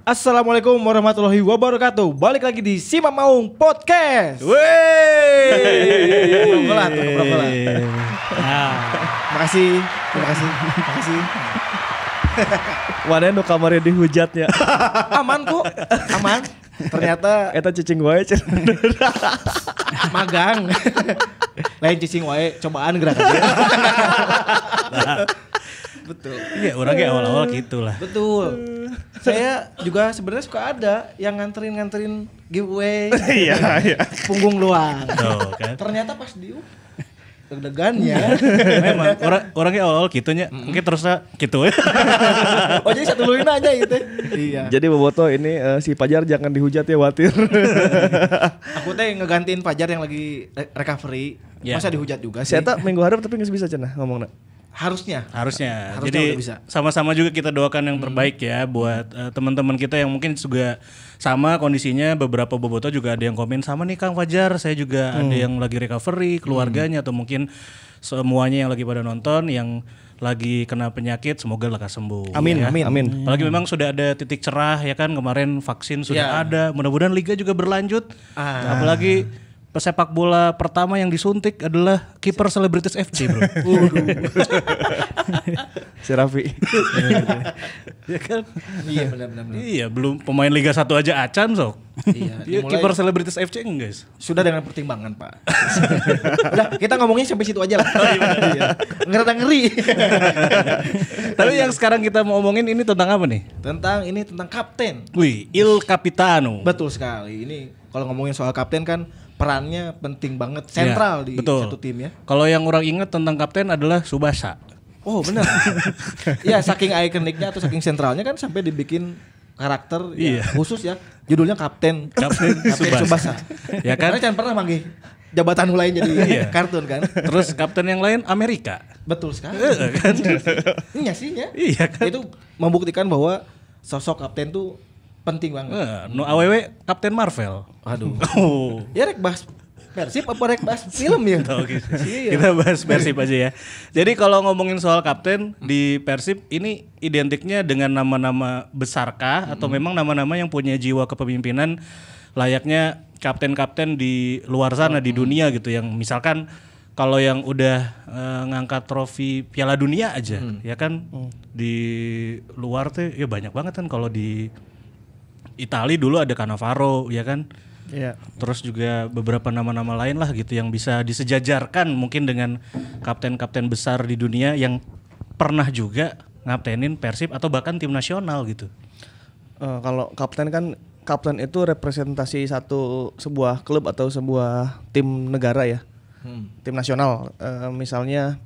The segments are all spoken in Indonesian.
Assalamualaikum warahmatullahi wabarakatuh. Balik lagi di Simak Maung Podcast. Wey. Brokolan. Makasih. Mana nu kamarnya dihujatnya? Aman kok, aman. Ternyata Eta cicing wae cenah. magang. Lain cicing wae, cobaan gerakannya. Betul. Iya, orangnya awal-awal gitulah. Betul. Saya juga sebenarnya suka ada yang nganterin giveaway. Iya. Punggung luang. Tuh kan. Ternyata pas deg-degannya. Memang orangnya awal-awal gitunya. Mungkin terusnya gitu. Oh jadi satu luin aja gitu. Iya. Jadi Boboto ini si Pajar jangan dihujat ya Watir. Aku teh ngegantiin Fajar yang lagi recovery. Ya. Masa dihujat juga Si sih? Eta minggu harap tapi geus bisa cenah ngomongna. Harusnya. Harusnya. Harusnya Jadi udah bisa. sama-sama juga kita doakan yang terbaik ya buat teman-teman kita yang mungkin juga sama kondisinya. Beberapa boboto juga ada yang komen sama nih Kang Fajar. Saya juga ada yang lagi recovery, keluarganya atau mungkin semuanya yang lagi pada nonton yang lagi kena penyakit semoga lekas sembuh. Amin, ya. amin. Apalagi memang sudah ada titik cerah ya kan, kemarin vaksin Ya. sudah ada. Mudah-mudahan liga juga berlanjut. Ah. Apalagi pesepak bola pertama yang disuntik adalah kiper Selebritis FC, Bro. Si Raffi. Ya kan? Iya benar. Iya, belum pemain Liga 1 aja acan sok. Iya. Dia dimulai kiper Selebritis FC guys. sudah dengan pertimbangan Pak. Udah kita ngomongnya sampai situ aja lah. Iya. Ngeri. Tapi yang sekarang kita mau omongin ini tentang apa nih? Tentang kapten. Wih, Il Capitano. Betul sekali. Ini kalau ngomongin soal kapten kan perannya penting banget, sentral Ya, di betul. satu tim ya. Kalau yang orang ingat tentang kapten adalah Subasa. Oh benar. Ya saking ikoniknya atau saking sentralnya kan sampai dibikin karakter ya, Iya. khusus ya. Judulnya Kapten Kapten Tsubasa. Ya kan? Karena jangan pernah manggih jabatan lain jadi Iya. kartun kan. Terus kapten yang lain Amerika. Betul sekali. Kan? Iya sih ya. Iya kan? Itu membuktikan bahwa sosok kapten tuh penting banget. No AWW Kapten Marvel. Aduh. Oh. Ya rek bahas Persib apa rek bahas film ya? Oke. Iya. Kita bahas Persib aja ya. Jadi kalau ngomongin soal kapten di Persib ini identiknya dengan nama-nama besarkah atau memang nama-nama yang punya jiwa kepemimpinan layaknya kapten-kapten di luar sana di dunia gitu yang misalkan kalau yang udah ngangkat trofi Piala Dunia aja ya kan di luar tuh ya banyak banget kan kalau di Itali dulu ada Cannavaro ya kan. Iya. Terus juga beberapa nama-nama lain lah gitu yang bisa disejajarkan mungkin dengan kapten-kapten besar di dunia yang pernah juga ngaptenin Persib atau bahkan tim nasional gitu. Kalau kapten itu representasi sebuah klub atau sebuah tim negara ya. Tim nasional. Misalnya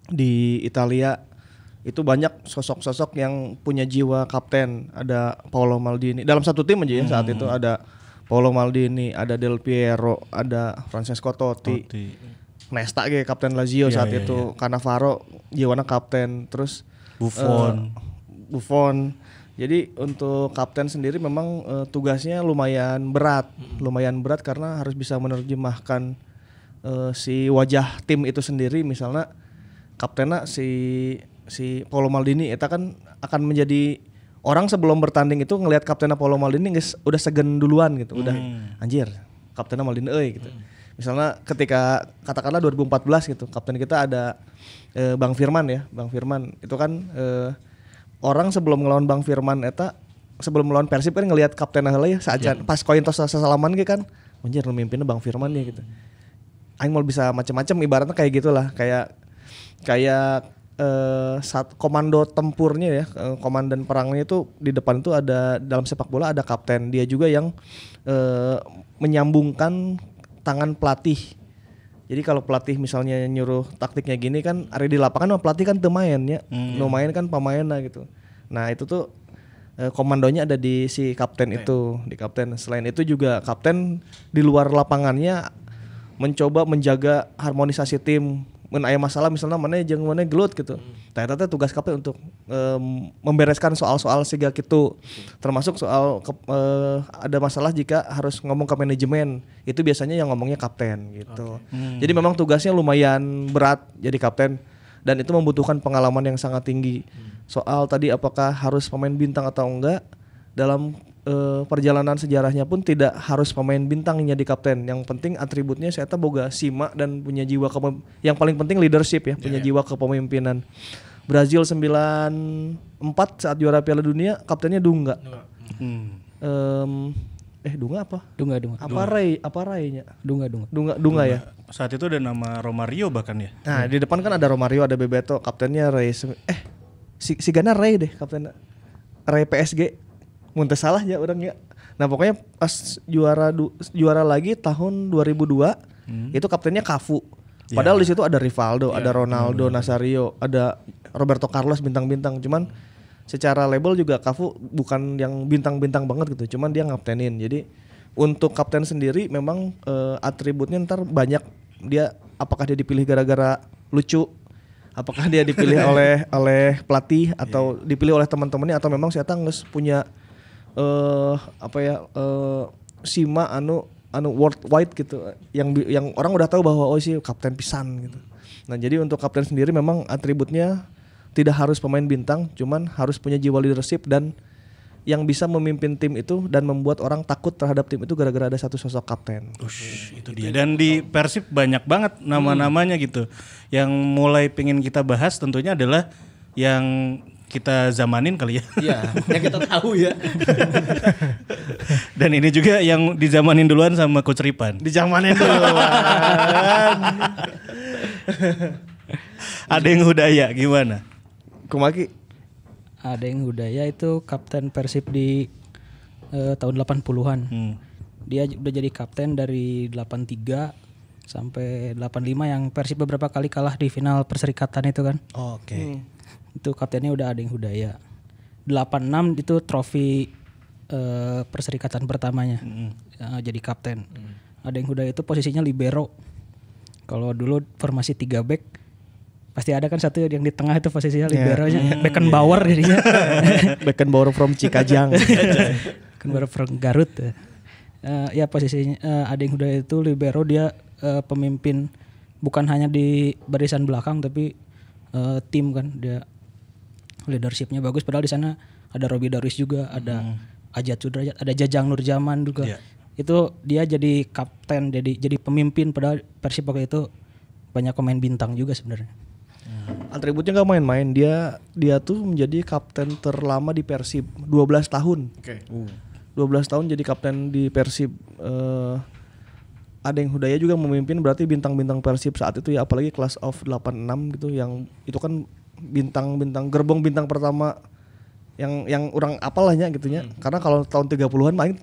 di Italia itu banyak sosok-sosok yang punya jiwa kapten. Ada Paolo Maldini dalam satu tim aja ya saat itu ada Paolo Maldini, ada Del Piero, ada Francesco Totti. Nesta ge kapten Lazio Iya, saat iya, itu. Cannavaro jiwana kapten. Terus Buffon. Jadi untuk kapten sendiri memang tugasnya lumayan berat karena harus bisa menerjemahkan si wajah tim itu sendiri. Misalnya kaptennya si Paolo Maldini eta kan akan menjadi orang sebelum bertanding itu ngelihat kaptennya Paolo Maldini guys udah segen duluan gitu. Udah anjir kaptennya Maldini gitu. Misalnya ketika katakanlah 2014 gitu kapten kita ada Bang Firman ya. Bang Firman itu kan orang sebelum ngelawan Bang Firman eta sebelum melawan Persib kan ngelihat kaptennya heula ya saajan pas koin tos sasalaman ge kan anjir nu mimpinna Bang Firman ya gitu. Aing mau bisa macam-macam ibaratnya kayak gitulah kayak komando tempurnya ya, komandan perangnya itu di depan itu ada dalam sepak bola ada kapten, dia juga yang menyambungkan tangan pelatih. Jadi kalau pelatih misalnya nyuruh taktiknya gini kan, ada di lapangan pelatih kan teu main ya, nu main kan pemainna gitu. Nah itu tuh komandonya ada di si kapten itu, di kapten. Selain itu juga kapten di luar lapangannya mencoba menjaga harmonisasi tim. Mun aya masalah misalnya mana jeung mana gelut gitu. Tah eta teh tugas kapten untuk membereskan soal-soal siga kitu. Termasuk soal ada masalah jika harus ngomong ke manajemen. Itu biasanya yang ngomongnya kapten gitu. Jadi memang tugasnya lumayan berat jadi kapten dan itu membutuhkan pengalaman yang sangat tinggi. Soal tadi apakah harus pemain bintang atau enggak, dalam perjalanan sejarahnya pun tidak harus pemain bintang yang jadi kapten. Yang penting atributnya saya boga sima dan punya jiwa yang paling penting leadership ya, punya jiwa kepemimpinan. Brazil 94 saat juara Piala Dunia kaptennya Dunga. Dunga apa? Dunga. Apa Ray-nya? Dunga ya. Saat itu ada nama Romario bahkan ya. Nah, di depan kan ada Romario, ada Bebeto, kaptennya Ray. Si Gana Ray deh kapten. Ray PSG. Muntah salah ya orangnya. Nah, pokoknya pas juara lagi tahun 2002 itu kaptennya Cafu. Padahal di situ ada Rivaldo, ada Ronaldo, Nazario, ada Roberto Carlos bintang-bintang. Cuman secara label juga Cafu bukan yang bintang-bintang banget gitu. Cuman dia ngaptenin. Jadi untuk kapten sendiri memang atributnya ntar banyak. Dia apakah dia dipilih gara-gara lucu, apakah dia dipilih oleh pelatih atau dipilih oleh teman-temannya atau memang saya nges punya sima anu worldwide gitu yang orang udah tahu bahwa sih kapten pisan gitu. Nah, jadi untuk kapten sendiri memang atributnya tidak harus pemain bintang, cuman harus punya jiwa leadership dan yang bisa memimpin tim itu dan membuat orang takut terhadap tim itu gara-gara ada satu sosok kapten. Itu dia. Dan di Persib banyak banget nama-namanya gitu. Yang mulai pengen kita bahas tentunya adalah yang kita zamanin kali ya. Iya, yang kita tahu ya. Dan ini juga yang dizamanin duluan sama Coach Ripan. Dizamanin duluan. Ada yang Hudaya gimana? Kumaki. Ada yang Hudaya itu kapten Persib di tahun 80-an. Dia udah jadi kapten dari 83 sampai 85 yang Persib beberapa kali kalah di final Perserikatan itu kan. Oke. Itu kaptennya udah ada yang Hudaya. 86 itu trofi Perserikatan pertamanya. Jadi kapten. Ada yang Hudaya itu posisinya libero. Kalau dulu formasi 3 back pasti ada kan satu yang di tengah itu posisinya liberonya. Beckenbauer jadinya. Beckenbauer from Cikajang. Beckenbauer from Garut. Ya posisinya ada yang Hudaya itu libero, dia pemimpin bukan hanya di barisan belakang tapi tim kan, dia leadershipnya bagus. Padahal di sana ada Robi Darwis juga, ada Ajat Sudrajat, ada Jajang Nurjaman juga. Itu dia jadi kapten, jadi pemimpin. Padahal Persib waktu itu banyak pemain bintang juga sebenarnya. Atributnya nggak main-main. Dia tuh menjadi kapten terlama di Persib 12 tahun. 12 tahun jadi kapten di Persib. Ada yang Hudaya juga memimpin, berarti bintang-bintang Persib saat itu ya, apalagi class of 86 gitu, yang itu kan bintang-bintang gerbong bintang pertama yang orang apalahnya gitunya. Karena kalau tahun 30-an main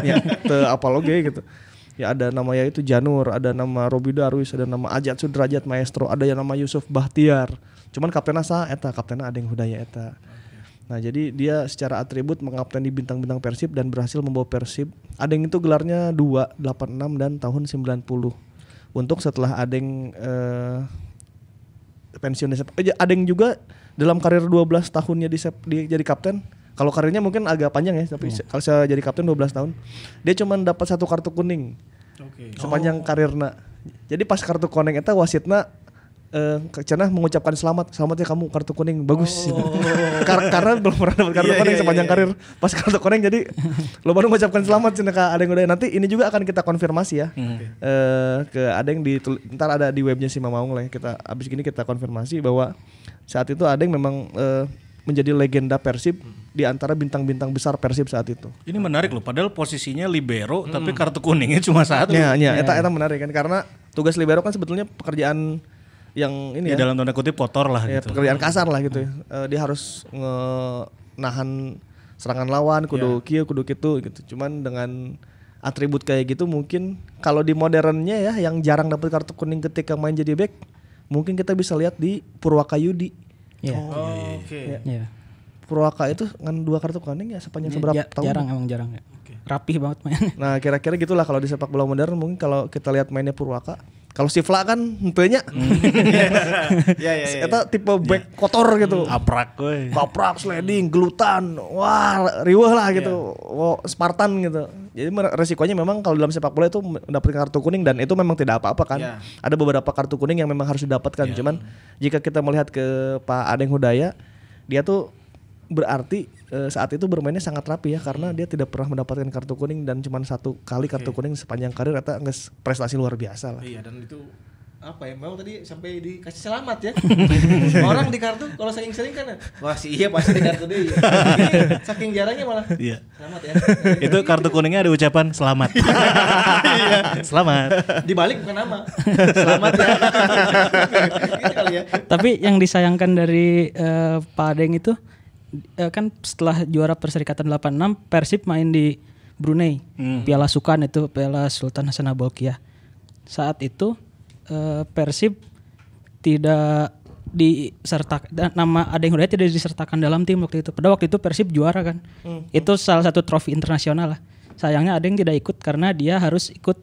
ya apaloge gitu. Ya ada namanya itu Janur, ada nama Robi Darwis, ada nama Ajat Sudrajat Maestro, ada yang nama Yusuf Bahtiar. Cuman kaptenna kaptenna ada yang Hudaya eta. Nah, jadi dia secara atribut mengapteni bintang-bintang Persib dan berhasil membawa Persib. Adeng itu gelarnya 2, 86 dan tahun 90. Untuk setelah Adeng pensiun. Adeng juga dalam karir 12 tahunnya di jadi kapten. Kalau karirnya mungkin agak panjang ya, tapi kalau saya jadi kapten 12 tahun, dia cuma dapat 1 kartu kuning. Sepanjang karirna. Jadi pas kartu kuning eta wasitna Cenah mengucapkan selamat ya kamu, kartu kuning bagus. Karena belum pernah dapat kartu kuning sepanjang karir. Pas kartu kuning jadi lo baru mengucapkan selamat Cenah ke Adeng. Nanti ini juga akan kita konfirmasi ya ke Adeng, ntar ada di webnya si Mamaung lah ya. Kita abis gini kita konfirmasi bahwa saat itu Adeng memang menjadi legenda Persib di antara bintang-bintang besar Persib saat itu. Ini menarik loh, padahal posisinya libero tapi kartu kuningnya cuma 1. Eta menarik kan, karena tugas libero kan sebetulnya pekerjaan yang ini ya, dalam tanda kutip kotor lah ya, gitu. Pekerjaan kasar lah gitu. Dia harus nahan serangan lawan, kudu kieu kudu kitu gitu. Cuman dengan atribut kayak gitu mungkin kalau di modernnya ya yang jarang dapat kartu kuning ketika main jadi back, mungkin kita bisa lihat di Purwaka Yudi. Purwaka itu kan 2 kartu kuning ya sepanjang seberapa tahun? Jarang ya. Rapih banget mainnya. Nah, kira-kira gitulah kalau di sepak bola modern. Mungkin kalau kita lihat mainnya Purwaka, kalau Sifla kan henteunya. Eta tipe back kotor gitu. Aprak we. Kaprak, sliding, gelutan. Wah, riweuh lah gitu. Spartan gitu. Jadi resikonya memang kalau dalam sepak bola itu mendapatkan kartu kuning, dan itu memang tidak apa-apa kan. Ada beberapa kartu kuning yang memang harus didapatkan. Cuman jika kita melihat ke Pak Adeng Hudaya, dia tuh berarti saat itu bermainnya sangat rapi ya karena dia tidak pernah mendapatkan kartu kuning dan cuma 1 kali kartu kuning sepanjang karir eta geus prestasi luar biasa lah. Iya, dan itu apa ya, memang tadi sampai dikasih selamat ya. Orang di kartu kalau saking sering kan, wah sih iya pasti di kartu dia. Ini saking jarangnya malah. Iya. Selamat ya. Itu kartu kuningnya ada ucapan selamat. Selamat. Dibalik bukan nama. Selamat ya. Gitu kali ya. Tapi yang disayangkan dari Pak Adeng itu kan setelah juara Perserikatan 86 Persib main di Brunei. Piala Sukan itu, Piala Sultan Hasan Bolkiah. Saat itu Persib tidak disertakan, nama Adeng Hudayat tidak disertakan dalam tim waktu itu. Pada waktu itu Persib juara kan. Itu salah satu trofi internasional lah. Sayangnya Adeng tidak ikut karena dia harus ikut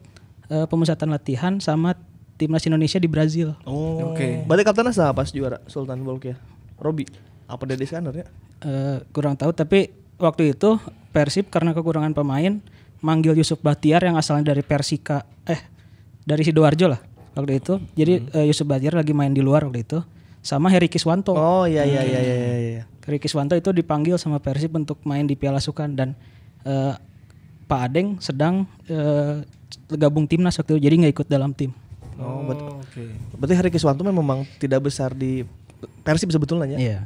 pemusatan latihan sama timnas Indonesia di Brazil. Oh. Oke. Berarti kaptennya siapa pas juara Sultan Bolkiah? Robi. Apa Deddy Iskandar ya? Kurang tahu, tapi waktu itu Persib karena kekurangan pemain manggil Yusuf Bahtiar yang asalnya dari Persika dari Sidoarjo lah waktu itu. Jadi Yusuf Bahtiar lagi main di luar waktu itu sama Heri Kiswanto. Oh iya. Heri Kiswanto itu dipanggil sama Persib untuk main di Piala Sukan dan Pak Adeng sedang gabung timnas waktu itu, jadi nggak ikut dalam tim. Oh, berarti Heri Kiswanto memang tidak besar di Persib sebetulnya ya? Iya.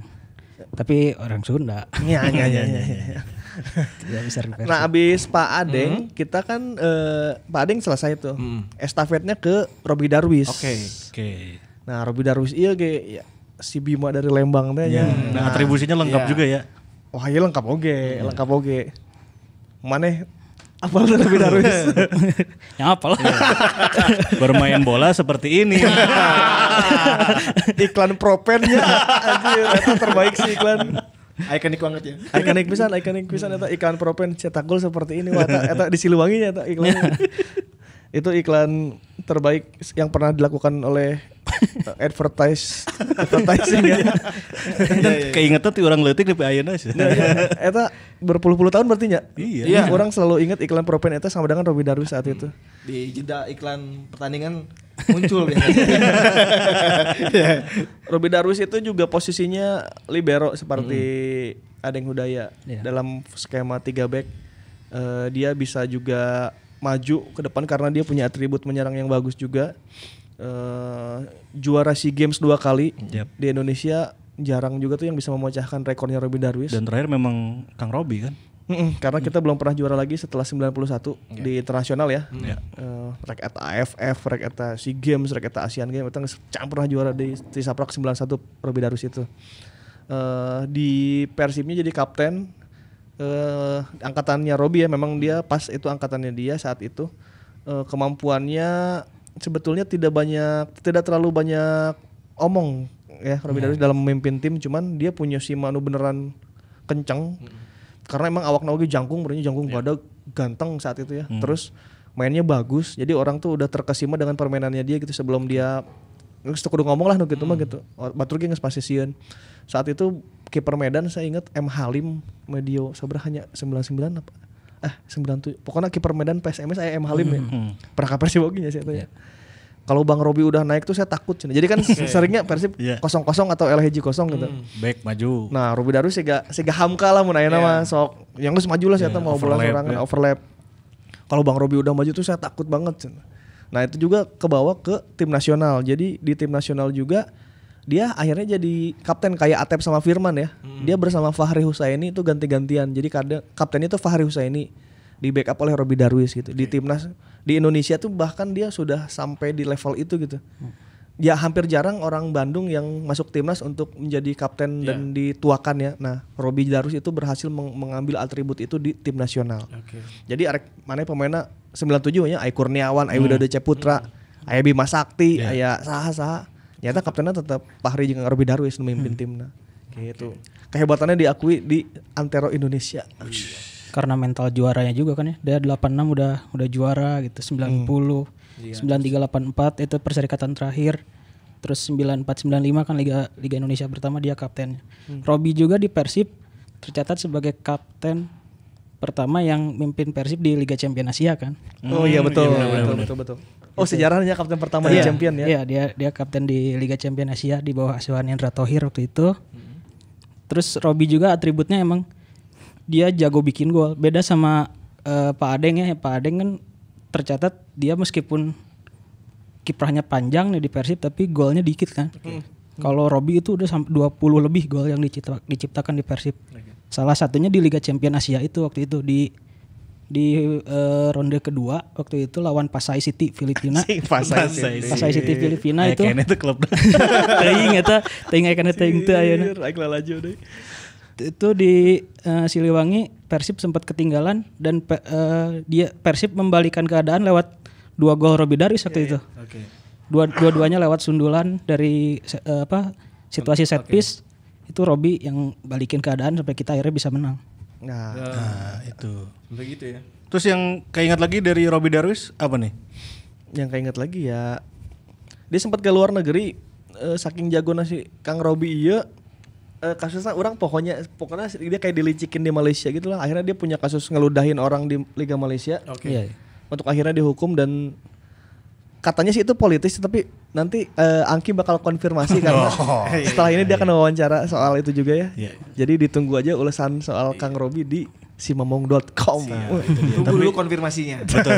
Tapi orang Sunda. Iya. Tidak besar di Persib. Nah, abis Pak Adeng, kita kan Pak Adeng selesai tuh. Estafetnya ke Robi Darwis. Oke. Nah, Robi Darwis iya ge ya, si Bima dari Lembang teh ya. Nah, atribusinya lengkap juga ya. Wah, iya lengkap oge. Maneh apal Robi Darwis? Yang apal. Bermain bola seperti ini. Iklan propennya anjir, eta terbaik sih iklan. Ikonik banget ya. Ikonik pisan eta iklan propen cetak gol seperti ini. Wah, eta di Siliwangi nya eta iklan. Itu iklan terbaik yang pernah dilakukan oleh advertising ya. Keingetan ti orang leutik di ayeuna sih. Eta berpuluh-puluh tahun berarti nya. Iya. Orang selalu ingat iklan propen eta sama dengan Robi Darwis saat itu. Di jeda iklan pertandingan muncul biasanya. Robi Darwis itu juga posisinya libero seperti Adeng Hudaya dalam skema 3 back. Dia bisa juga maju ke depan karena dia punya atribut menyerang yang bagus juga. Juara SEA Games 2 kali di Indonesia, jarang juga tuh yang bisa memecahkan rekornya Robi Darwis. Dan terakhir memang Kang Robi kan. Karena kita belum pernah juara lagi setelah 91 di internasional ya. Rek eta AFF, rek eta SEA Games, rek eta Asian Games, kita pernah juara di Saprak 91 Robi Darwis itu. Di Persibnya jadi kapten. Angkatannya Robi ya, memang dia pas itu angkatannya dia saat itu. Kemampuannya sebetulnya tidak terlalu banyak omong ya Robi Darwis dalam memimpin tim, cuman dia punya si manu beneran kenceng. Karena emang awakna oge jangkung pada ganteng saat itu ya. Terus mainnya bagus. Jadi orang tuh udah terkesima dengan permainannya dia gitu sebelum dia geus kudu ngomong lah gitu mah gitu. Batur ge geus pasisieun. Saat itu kiper Medan saya ingat M Halim medio sabaraha nya 99 apa? 97. Pokoknya kiper Medan PSMS saya M Halim ya. Pernah ka Persib oge nya saya tanya. Kalau Bang Robi udah naik tuh saya takut. Jadi kan seringnya Persib 0-0 atau LHJ 0 gitu. Back maju. Nah, Robi Darwis siga hamka lah mun ayeuna mah sok. Yang geus maju lah saya mau bola sorangan overlap. Kalau Bang Robi udah maju tuh saya takut banget. Nah, itu juga kebawa ke tim nasional. Jadi di tim nasional juga dia akhirnya jadi kapten kayak Atep sama Firman ya. Dia bersama Fahri Husaini itu ganti-gantian. Jadi kapten itu Fahri Husaini, di backup oleh Robi Darwis gitu. Di timnas di Indonesia tuh bahkan dia sudah sampai di level itu gitu. Ya hampir jarang orang Bandung yang masuk timnas untuk menjadi kapten dan dituakan ya. Nah, Robi Darwis itu berhasil mengambil atribut itu di tim nasional. Jadi arek mana pemainnya 97 nya Ai Kurniawan, Ai Widodo Ceputra, Ai Bima Sakti, aya saha-saha. Nyata kaptennya tetap Fahri jeung Robi Darwis memimpin timna. Gitu. Kehebatannya diakui di antero Indonesia. Karena mental juaranya juga kan ya. Dia 86 udah juara gitu, 90, 93 84 itu perserikatan terakhir. Terus 94 95 kan Liga Indonesia pertama dia kapten. Robi juga di Persib tercatat sebagai kapten pertama yang mimpin Persib di Liga Champion Asia kan. Oh iya betul. Betul. Oh sejarahnya kapten pertama di Champion ya. Iya, dia kapten di Liga Champion Asia di bawah asuhan Indra Thohir waktu itu. Terus Robi juga atributnya emang dia jago bikin gol. Beda sama Pak Adeng ya. Pak Adeng kan tercatat dia meskipun kiprahnya panjang nih di Persib tapi golnya dikit kan. Kalau Robi itu udah sampai 20 lebih gol yang diciptakan di Persib. Salah satunya di Liga Champions Asia itu waktu itu di ronde kedua waktu itu lawan Pasai City Filipina. Pasai City Filipina itu. Kayaknya itu klub. Teuing eta, teuing aya kana teuing teu ayeuna. Aing laju deh. Itu di Siliwangi Persib sempat ketinggalan dan Persib membalikan keadaan lewat 2 gol Robi Darwis waktu itu. Oke. Dua-duanya lewat sundulan dari situasi set piece. Itu Robi yang balikin keadaan sampai kita akhirnya bisa menang. Nah, itu. Begitu ya. Terus yang keinget lagi dari Robi Darwis apa nih? Yang keinget lagi ya dia sempat ke luar negeri saking jago nasi Kang Robi iya kasusnya orang pokoknya dia kayak dilicikin di Malaysia gitu lah. Akhirnya dia punya kasus ngeludahin orang di Liga Malaysia. Oke. Iya. Untuk akhirnya dihukum dan katanya sih itu politis tapi nanti Angki bakal konfirmasi karena setelah ini dia akan wawancara soal itu juga ya. Jadi ditunggu aja ulasan soal Kang Robi di simamong.com. Tunggu dulu konfirmasinya. Betul.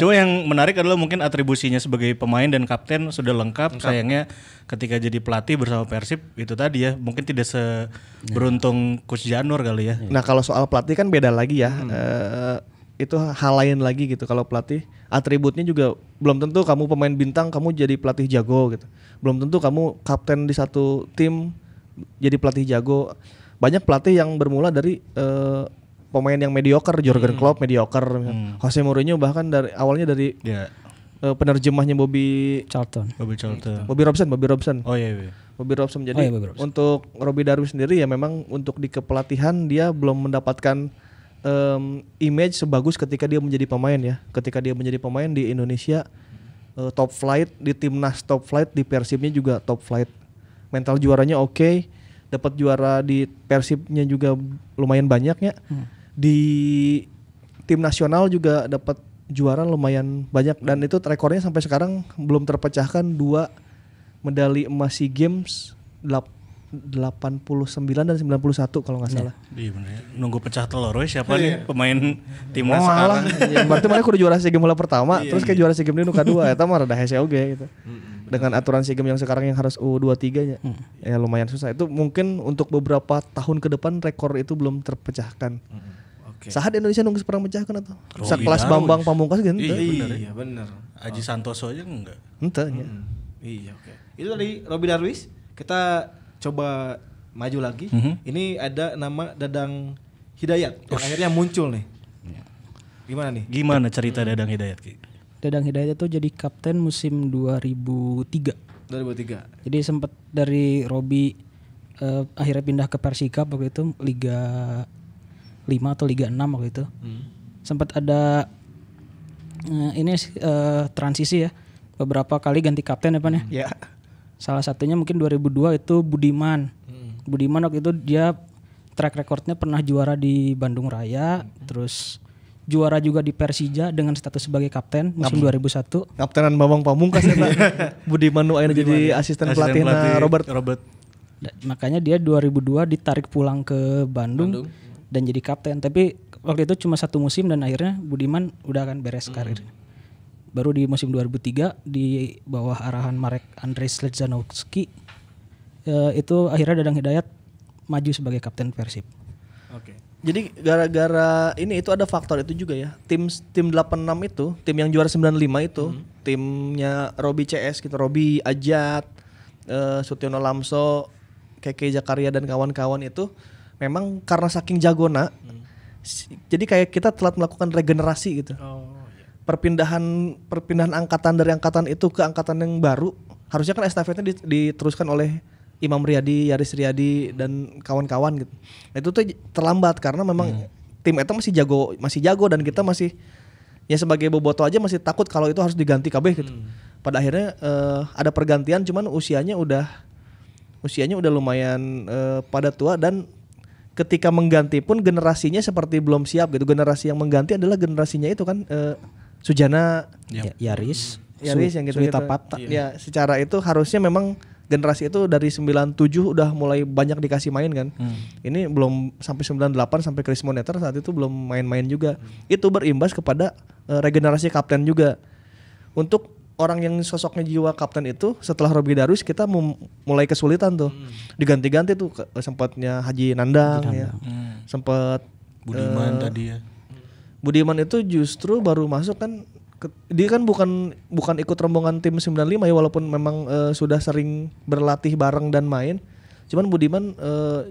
Cuma yang menarik adalah mungkin atribusinya sebagai pemain dan kapten sudah lengkap. Sayangnya ketika jadi pelatih bersama Persib itu tadi ya mungkin tidak seberuntung Coach Janur kali ya. Nah kalau soal pelatih kan beda lagi ya. Itu hal lain lagi gitu. Kalau pelatih atributnya juga belum tentu kamu pemain bintang kamu jadi pelatih jago gitu. Belum tentu kamu kapten di satu tim jadi pelatih jago. Banyak pelatih yang bermula dari pemain yang mediocre, Jurgen Klopp mediocre, Jose Mourinho bahkan dari awalnya dari penerjemahnya Bobby Robson. Oh iya. Bobby Robson. Jadi untuk Robi Darwis sendiri ya memang untuk di kepelatihan dia belum mendapatkan image sebagus ketika dia menjadi pemain ya. Ketika dia menjadi pemain di Indonesia top flight, di timnas top flight, di Persibnya juga top flight. Mental juaranya oke, dapat juara di Persibnya juga lumayan banyak ya. Di tim nasional juga dapat juara lumayan banyak dan itu rekornya sampai sekarang belum terpecahkan 2 medali emas SEA Games 89 dan 91 kalau nggak salah. Iya benar. Nunggu pecah telur siapa nih pemain timnas sekarang. Ya, berarti mana kudu juara SEA Games bola pertama terus kayak juara SEA Games nu kedua eta mah rada hese oge gitu. Dengan aturan SEA Games yang sekarang yang harus U23 nya. Ya lumayan susah. Itu mungkin untuk beberapa tahun ke depan rekor itu belum terpecahkan. Saha di Indonesia nunggu seperang pecahkan atau? Sekelas Bambang Pamungkas gitu. Iya benar. Aji Santoso aja enggak. Henteu nya. Iya oke. Itu dari Robi Darwis. Kita coba maju lagi. Ini ada nama Dadang Hidayat yang akhirnya muncul nih. Gimana nih? Gimana cerita Dadang Hidayat Ki? Dadang Hidayat itu jadi kapten musim 2003. Jadi sempat dari Robi akhirnya pindah ke Persikap waktu itu Liga 5 atau Liga 6 waktu itu. Sempat ada transisi ya. Beberapa kali ganti kapten ya Pan ya. Ya. Salah satunya mungkin 2002 itu Budiman. Budiman waktu itu dia track recordnya pernah juara di Bandung Raya, terus juara juga di Persija dengan status sebagai kapten musim 2001. Kaptenan Bambang Pamungkas ya Budiman nu ayeuna jadi asisten pelatihna Robert. Makanya dia 2002 ditarik pulang ke Bandung dan jadi kapten. Tapi waktu itu cuma 1 musim dan akhirnya Budiman udah akan beres karir. Baru di musim 2003 di bawah arahan Marek Andrzej Ledzanowski itu akhirnya Dadang Hidayat maju sebagai kapten Persib. Oke. Jadi gara-gara ini itu ada faktor itu juga ya. Tim 86 itu, tim yang juara 95 itu, timnya Robi CS gitu, Robi Ajat, Sutiono Lamso, Keke Zakaria dan kawan-kawan itu memang karena saking jagona. Jadi kayak kita telat melakukan regenerasi gitu. Perpindahan angkatan dari angkatan itu ke angkatan yang baru harusnya kan estafetnya diteruskan oleh Imam Riyadi, Yaris Riyadi dan kawan-kawan gitu. Nah, itu tuh terlambat karena memang tim itu masih jago dan kita masih ya sebagai boboto aja masih takut kalau itu harus diganti KB gitu. Pada akhirnya ada pergantian cuman usianya udah lumayan pada tua dan ketika mengganti pun generasinya seperti belum siap gitu. Generasi yang mengganti adalah generasinya itu kan Sujana, Yaris yang gitu. Pata. Ya, secara itu harusnya memang generasi itu dari 97 udah mulai banyak dikasih main kan. Ini belum sampai 98 sampai Chris Moneter saat itu belum main-main juga. Itu berimbas kepada regenerasi kapten juga. Untuk orang yang sosoknya jiwa kapten itu setelah Robi Darwis kita mulai kesulitan tuh. Diganti-ganti tuh sempatnya Haji Nandang ya. Sempat Budiman tadi ya. Budiman itu justru baru masuk kan dia kan bukan ikut rombongan tim 95 ya walaupun memang sudah sering berlatih bareng dan main. Cuman Budiman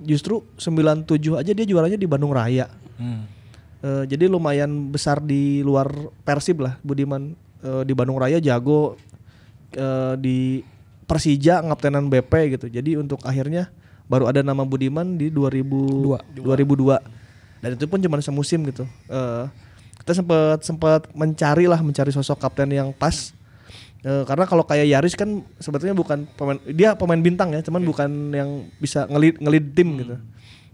justru 97 aja dia juaranya di Bandung Raya. Jadi lumayan besar di luar Persib lah Budiman. Di Bandung Raya jago, di Persija ngaptenan BP gitu. Jadi untuk akhirnya baru ada nama Budiman di 2002. Dan itu pun cuma semusim gitu. Kita sempat mencari sosok kapten yang pas. Karena kalau kayak Yaris kan sebetulnya bukan pemain bintang ya, cuman bukan yang bisa ngelid tim gitu.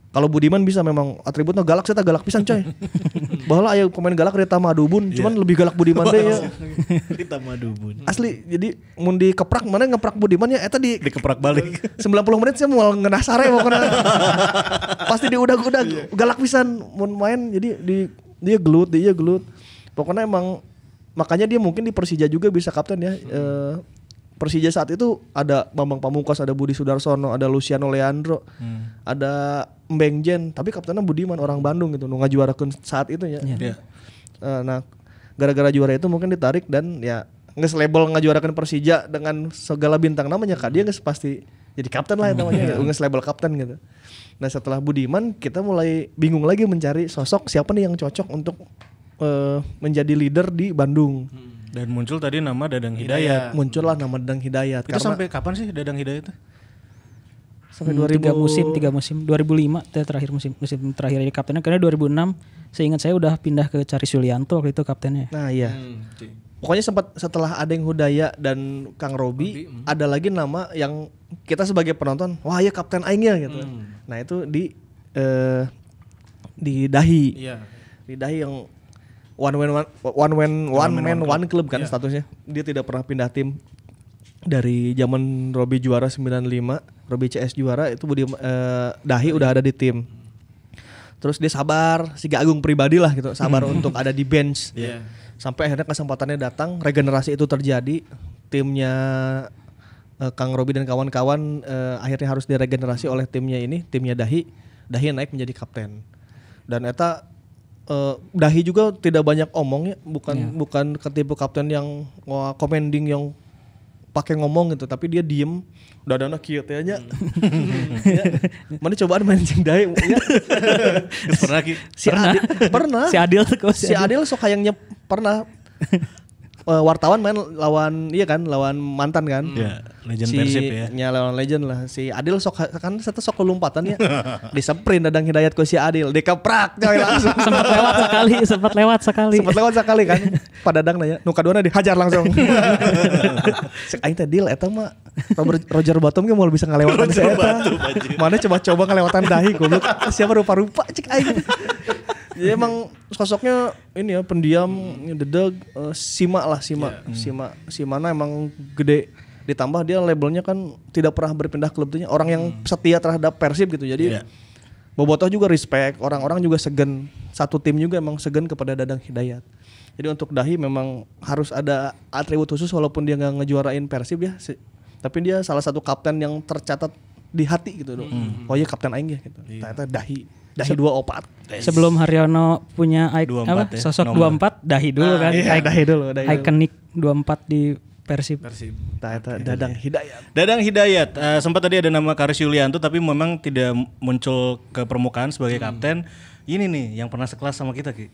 Kalau Budiman bisa memang atributnya galak, saya galak pisan coy. Baheula aya pemain galak Rita Madubun, cuman lebih galak Budiman deh ya. Rita Madubun. Asli, jadi mun dikeprak mana ngeprak Budiman ya eta dikeprak balik. 90 menit saya mau ngenah sare pokoknya. Pasti diudag-udag galak pisan mun main jadi dia gelut. Pokoknya emang makanya dia mungkin di Persija juga bisa kapten ya. Persija saat itu ada Bambang Pamungkas, ada Budi Sudarsono, ada Luciano Leandro, ada Mbeng Jen, tapi kaptennya Budiman orang Bandung gitu, nu ngajuarakeun saat itu ya. Nah, gara-gara juara itu mungkin ditarik dan ya geus label ngajuarakeun Persija dengan segala bintang namanya Kak, dia geus pasti jadi kapten lah namanya, geus label kapten gitu. Nah, setelah Budiman kita mulai bingung lagi mencari sosok siapa nih yang cocok untuk menjadi leader di Bandung. Dan muncul tadi nama Dadang Hidayat. Muncullah nama Dadang Hidayat. Itu sampai kapan sih Dadang Hidayat itu? Sampai 3 musim 2005 terakhir musim terakhir jadi kaptennya, karena 2006 seingat saya udah pindah ke Caris Yulianto waktu itu kaptennya. Nah iya. Pokoknya sempat setelah Adeng Hudaya dan Kang Robi ada lagi nama yang kita sebagai penonton wah ya kapten aing ya gitu. Nah itu di Dahi. Iya. Di Dahi yang one man one club kan statusnya. Dia tidak pernah pindah tim dari zaman Robi juara 95, Robi CS juara itu Dahi udah ada di tim. Terus dia sabar, Siga Agung pribadi lah gitu, sabar untuk ada di bench. Sampai akhirnya kesempatannya datang, regenerasi itu terjadi, timnya Kang Robi dan kawan-kawan akhirnya harus diregenerasi oleh timnya Dahi naik menjadi kapten. Dan eta Dahi juga tidak banyak omong ya, bukan ketipe kapten yang commanding yang pakai ngomong gitu, tapi dia diem, dadana kieu teh nya. Mana cobaan main jeung Dahi ya. Pernah Ki? Pernah. Si Adil sok hayang pernah wartawan main lawan mantan kan. Iya, legend Persib ya. Ya lawan legend lah. Si Adil sok lompatan ya. Diseprin Dadang Hidayat ku si Adil, dikeprak coy langsung. sempat lewat sekali kan. Pak Dadang nanya, nu kaduana dihajar langsung. Cek aing teh deal eta mah Roger Bottom ge moal bisa ngalewatan saya eta. Mana coba ngalewatan Dahi goblok. Siapa rupa-rupa cek aing. Jadi emang sosoknya ini ya pendiam, dedeg, Simana emang gede, ditambah dia labelnya kan tidak pernah berpindah klub tuh, orang yang setia terhadap Persib gitu. Jadi Bobotoh juga respect, orang-orang juga segen, satu tim juga emang segen kepada Dadang Hidayat. Jadi untuk Dahi memang harus ada atribut khusus walaupun dia nggak ngejuarain Persib ya, tapi dia salah satu kapten yang tercatat di hati gitu. Oh iya kapten aing ya gitu. Ternyata Dahi 24. Sebelum Haryono punya sosok 24, Dahi dulu kan. Dahi dulu. Ikonik 24 di Persib. Dadang Hidayat. Dadang Hidayat. Sempat tadi ada nama Karis Yulianto tapi memang tidak muncul ke permukaan sebagai kapten. Ini nih yang pernah sekelas sama kita Ki.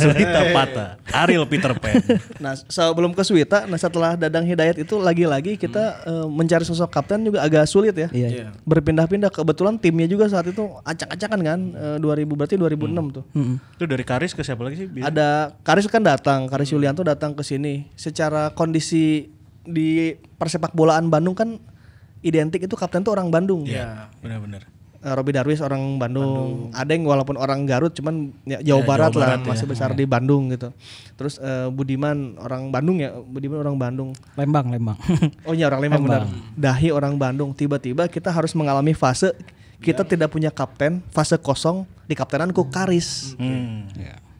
Suwita Pata, Ariel Peter Pan. Nah sebelum ke Suwita, setelah Dadang Hidayat itu lagi-lagi kita mencari sosok kapten juga agak sulit ya. Iya. Berpindah-pindah, kebetulan timnya juga saat itu acak-acakan kan, 2006 tuh. Itu dari Karis ke siapa lagi sih? Ada Karis kan datang, Karis Yulianto datang ke sini. Secara kondisi di persepak bolaan Bandung kan identik itu kapten tuh orang Bandung. Iya, benar-benar. Robi Darwis orang Bandung. Adeng walaupun orang Garut cuman ya, Jawa Barat lah, masih besar di Bandung gitu. Terus Budiman orang Bandung ya, Budiman orang Bandung. Lembang. Oh iya orang Lembang benar. Dahi orang Bandung. Tiba-tiba kita harus mengalami fase kita tidak punya kapten, fase kosong dikaptenan ku Karis.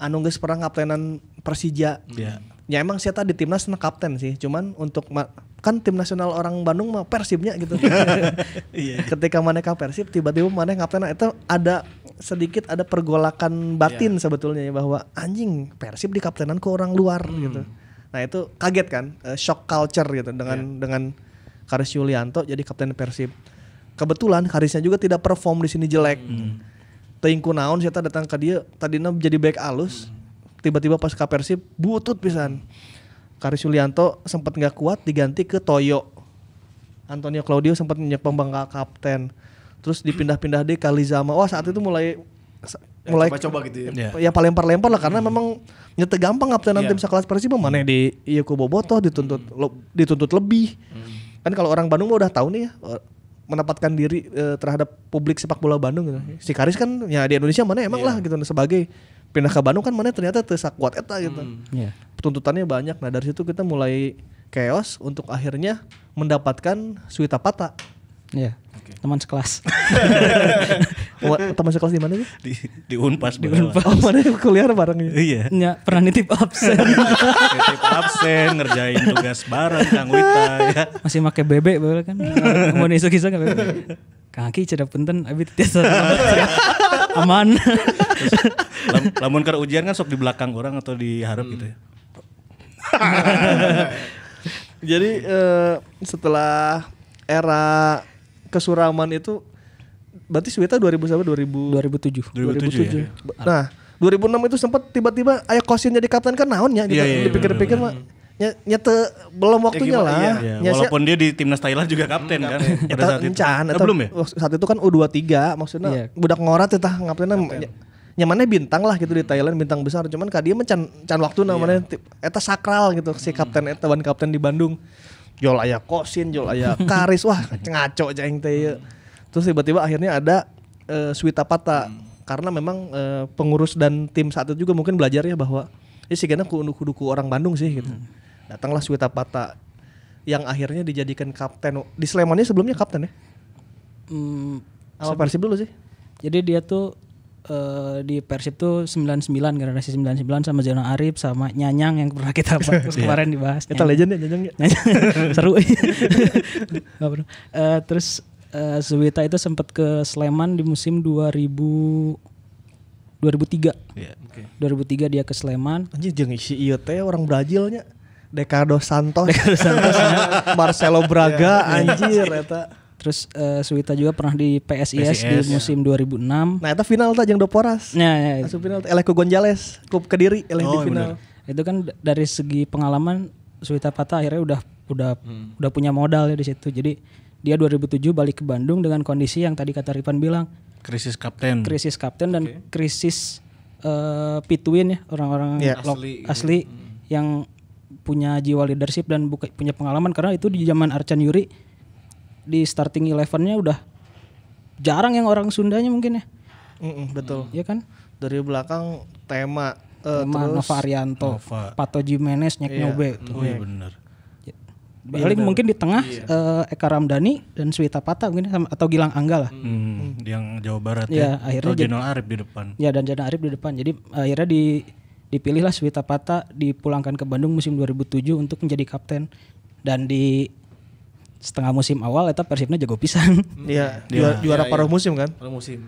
Anu geus pernah kaptenan Persija. Ya emang siapa di timnas na kapten sih, cuman untuk kan tim nasional orang Bandung mah Persibnya gitu. Ketika mana ka Persib tiba-tiba mana kapten itu ada sedikit ada pergolakan batin sebetulnya ya, bahwa anjing Persib di kaptenan ke orang luar gitu. Nah itu kaget kan, shock culture gitu dengan Karis Yulianto jadi kapten Persib. Kebetulan Karisnya juga tidak perform di sini jelek. Teuing kunaon saya datang ke dia tadinya jadi back alus. Tiba-tiba pas ke Persib butut pisan. Karis Yulianto sempat nggak kuat diganti ke Toyo. Antonio Claudio sempat nyek pembangga kapten. Terus dipindah-pindah deh ke Lizama. Wah saat itu mulai coba-coba gitu ya. Ya lempar-lempar lah karena memang nyete gampang kaptenan tim sekelas Persib mana di ieu ku bobotoh dituntut lebih. Kan kalau orang Bandung udah tahu nih ya menempatkan diri terhadap publik sepak bola Bandung gitu. Si Karis kan ya di Indonesia mana emang lah gitu sebagai pindah ke Bandung kan mana ternyata teu sakuat eta gitu. Tuntutannya banyak. Nah dari situ kita mulai chaos untuk akhirnya mendapatkan Suita Pata. Iya. Teman sekelas. Teman sekelas di mana sih? Di Unpas. Oh mana kuliah bareng ya? Iya. Ya, pernah nitip absen. Nitip absen, ngerjain tugas bareng Kang Wita ya. Masih make bebek bae kan. Mau isuk-isuk ka bebek. Kaki cedak punten abi tiasa. Aman. Lamun keur ujian kan sok di belakang orang atau di hareup gitu ya. Jadi setelah era kesuraman itu berarti Suita 2007. 2007. Ya. Nah, 2006 itu sempat tiba-tiba aya Kosin jadi kapten kan naonnya gitu. Dipikir-pikir mah nyete belum waktunya lah. Walaupun dia di timnas Thailand juga kapten kan. Pada saat itu. Belum ya? Saat itu kan U23 maksudnya budak ngorat eta kaptenna nyamannya bintang lah gitu di Thailand, bintang besar, cuman ka dia can waktu namanya eta sakral gitu si kapten eta ban kapten di Bandung. Jol aya Kosin, jol aya Karis, wah ngaco aing teh. Terus tiba-tiba akhirnya ada Suita Pata karena memang pengurus dan tim saat itu juga mungkin belajar ya bahwa sigana kudu orang Bandung sih gitu. Datanglah Suita Pata yang akhirnya dijadikan kapten di Slemannya sebelumnya kapten ya. Apa Persib dulu sih? Jadi dia tuh di Persib tuh 99 generasi 99 sama Zainal Arif sama Nyanyang yang pernah kita bahas kemarin dibahas. Kita legend ya Nyanyang. Seru. Terus Suwita itu sempat ke Sleman di musim 2003. 2003 dia ke Sleman. Anjir jeung si ieu teh orang Brazilnya. Ricardo Santos. Marcelo Braga anjir eta. Terus Suwita juga pernah di PSIS di musim 2006. Nah, itu final tuh jeung Doporas. Ya. Masuk final Eleko Gonzales, Kup Kediri di final. Itu kan dari segi pengalaman Suwita Pata akhirnya udah punya modal ya di situ. Jadi dia 2007 balik ke Bandung dengan kondisi yang tadi kata Rifan bilang krisis kapten dan krisis pituin ya orang-orang asli yang punya jiwa leadership dan punya pengalaman karena itu di zaman Arcan Yuri di starting 11-nya udah jarang yang orang Sundanya mungkin ya. Betul. Iya kan? Dari belakang tema terus Nova Arianto, Pato Jimenez, Nyek Nyobe. Oh iya benar. Paling mungkin di tengah Eka Ramdhani dan Suwita Pata mungkin atau Gilang Angga lah. Yang Jawa Barat ya. Akhirnya Zainal Arif di depan. Ya dan Zainal Arif di depan. Jadi akhirnya dipilihlah Suwita Pata dipulangkan ke Bandung musim 2007 untuk menjadi kapten dan di setengah musim awal eta Persibnya jago pisan. Iya, juara paruh musim kan? Paruh musim.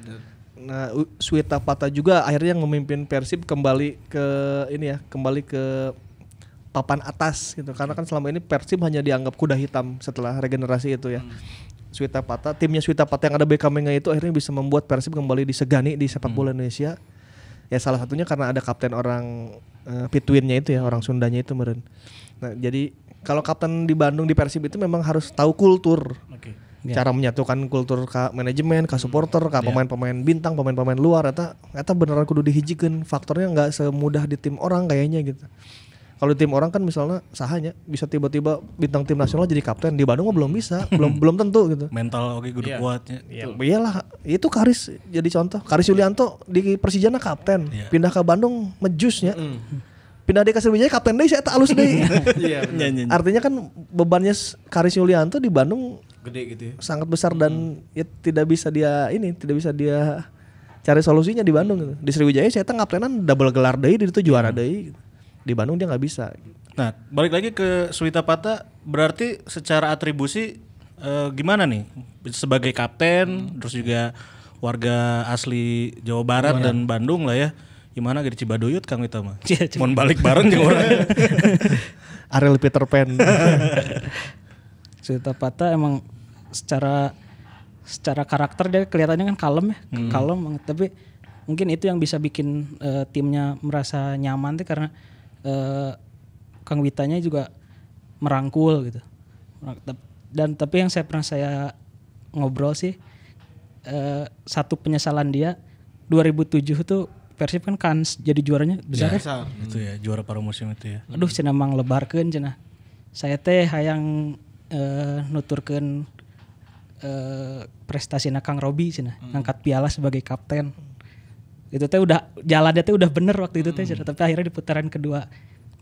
Nah, Suwita Pata juga akhirnya yang memimpin Persib kembali ke papan atas gitu. Karena kan selama ini Persib hanya dianggap kuda hitam setelah regenerasi itu ya. Suwita Pata, timnya Suwita Pata yang ada Beckham itu akhirnya bisa membuat Persib kembali disegani di sepak bola Indonesia. Ya salah satunya karena ada kapten orang pituinnya itu ya, orang Sundanya itu meureun. Nah, jadi kalau kapten di Bandung di Persib itu memang harus tahu kultur. Cara menyatukan kultur ke manajemen, ke supporter, ke pemain-pemain bintang, pemain-pemain luar eta beneran kudu dihijikeun. Faktornya enggak semudah di tim orang kayaknya gitu. Kalau tim orang kan misalnya sahanya bisa tiba-tiba bintang tim nasional jadi kapten, di Bandung mah belum bisa, belum tentu gitu. Mental oke kudu kuatnya. Iyalah, itu Karis jadi contoh. Karis Yulianto di Persijana kapten, pindah ke Bandung mejusnya. Pindah di Sriwijaya kapten deui saya tak alus deui. Iya. Artinya kan bebannya Karis Yulianto di Bandung Gede gitu ya. sangat besar dan ya tidak bisa dia cari solusinya di Bandung gitu. Di Sriwijaya saya kaptenan double gelar deui, di itu juara deui. Di Bandung dia nggak bisa. Nah, balik lagi ke Suwita Pata, berarti secara atribusi gimana nih sebagai kapten, terus juga warga asli Jawa Barat dan Bandung lah ya. Gimana di Cibaduyut Kang Wita mah? Mau balik bareng jeung orang. Ariel Peter Pan. Suwita Pata emang secara karakter dia kelihatannya kan kalem ya, kalem banget. Tapi mungkin itu yang bisa bikin timnya merasa nyaman tuh karena Kang Witanya juga merangkul gitu. Dan tapi yang pernah saya ngobrol sih satu penyesalan dia 2007 tuh Persib kan jadi juaranya besar ya. Itu ya juara paruh musim itu ya. Aduh cenah mang lebarkeun cenah. Saya teh hayang nuturkeun prestasina Kang Robi cenah ngangkat piala sebagai kapten. Itu teh udah jalannya teh udah bener waktu itu teh tapi akhirnya di putaran kedua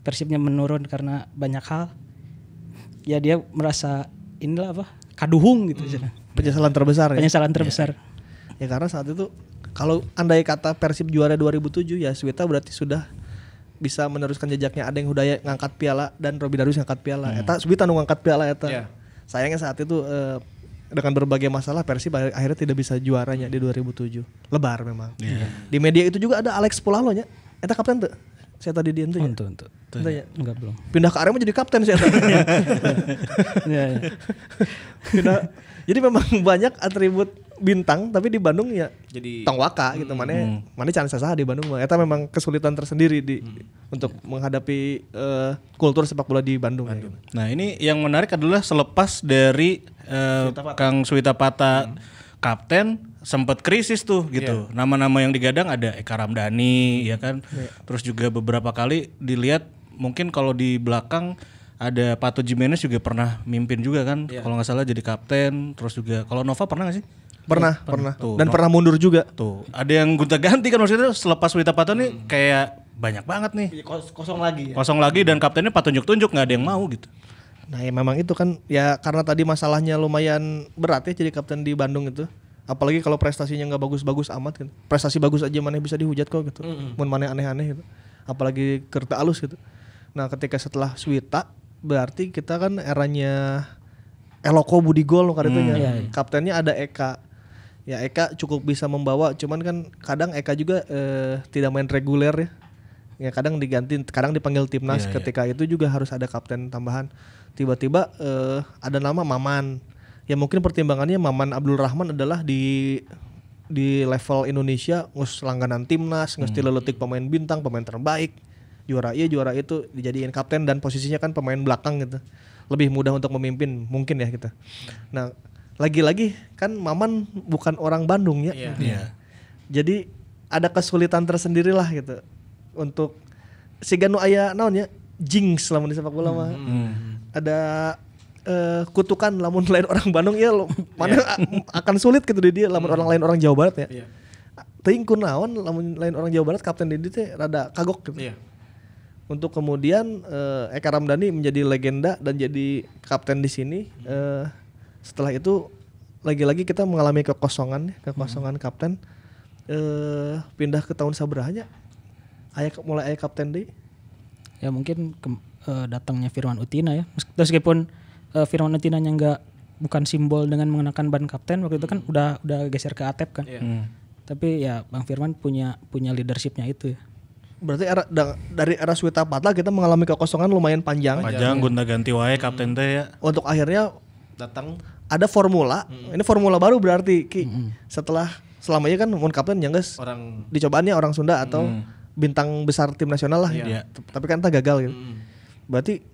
Persibnya menurun karena banyak hal. Ya dia merasa inilah apa? Kaduhung gitu cenah. Penyesalan terbesar. Penyesalan terbesar. Ya karena saat itu kalau andai kata Persib juara 2007 ya Suwita berarti sudah bisa meneruskan jejaknya Adeng Hudaya ngangkat piala dan Robi Darwis ngangkat piala. Eta Suwita nu ngangkat piala eta. Sayangnya saat itu dengan berbagai masalah Persib akhirnya tidak bisa juaranya di 2007. Lebar memang. Di media itu juga ada Alex Pulalo nya. Eta kapten tuh. Saya tadi di itu ya. Untuk. Enggak belum. Pindah ke Arema jadi kapten saya tadi. Jadi memang banyak atribut bintang tapi di Bandung ya jadi tong waka gitu. Mana can sasaha di Bandung. Eta memang kesulitan tersendiri untuk menghadapi kultur sepak bola di Bandung. Ya, gitu. Nah, ini yang menarik adalah selepas dari Kang Suwita Pata kapten sempat krisis tuh gitu. Nama-nama yang digadang ada Eka Ramdhani ya kan. Terus juga beberapa kali dilihat mungkin kalau di belakang ada Pato Jimenez juga pernah mimpin juga kan. Kalau nggak salah jadi kapten. Terus juga kalau Nova pernah nggak sih? Pernah. Tuh, Dan pernah mundur juga. Tuh, ada yang gonta-ganti kan maksudnya selepas Suwita Pata nih kayak banyak banget nih. Kosong lagi ya. Kosong lagi dan kaptennya patunjuk-tunjuk nggak ada yang mau gitu. Nah ya memang itu kan ya karena tadi masalahnya lumayan berat ya jadi kapten di Bandung itu. Apalagi kalau prestasinya nggak bagus-bagus amat kan. Prestasi bagus aja mana bisa dihujat kok gitu. Mun mana aneh-aneh gitu. Apalagi kerta alus gitu. Nah ketika setelah Suwita berarti kita kan eranya Eloko Budi Gol kadang kaptennya ada Eka. Ya Eka cukup bisa membawa, cuman kan kadang Eka juga tidak main reguler ya. Ya kadang diganti, kadang dipanggil timnas. Ketika itu juga harus ada kapten tambahan. Tiba-tiba ada nama Maman. Ya mungkin pertimbangannya Maman Abdul Rahman adalah di level Indonesia ngus langganan timnas, ngus leletik pemain bintang, pemain terbaik. Juara itu dijadiin kapten dan posisinya kan pemain belakang gitu. Lebih mudah untuk memimpin mungkin ya gitu. Nah, lagi-lagi kan Maman bukan orang Bandung ya. Jadi ada kesulitan tersendiri lah gitu untuk siga nu aya naon ya jinx lamun di sepak bola mah. Ada kutukan lamun lain orang Bandung ya mana akan sulit gitu di dia lamun orang lain orang Jawa Barat ya. Teuing kunaon lamun lain orang Jawa Barat kapten di dia teh rada kagok gitu. Untuk kemudian Eka Ramdhani menjadi legenda dan jadi kapten di sini. Setelah itu lagi-lagi kita mengalami kekosongan kapten. Pindah ke tahun sabrahanya mulai aya kapten deh. Ya mungkin datangnya Firman Utina ya. Meskipun Firman Utinanya bukan simbol dengan mengenakan ban kapten waktu itu kan udah geser ke Atep kan. Tapi ya Bang Firman punya leadershipnya itu ya. Berarti dari era Suwita Pata kita mengalami kekosongan lumayan panjang gonta-ganti wae kapten teh ya. Untuk akhirnya datang ada formula. Ini formula baru berarti setelah selamanya kan mun kapten yang guys orang dicobaannya orang Sunda atau bintang besar tim nasional lah. Tapi kan tak gagal gitu. Berarti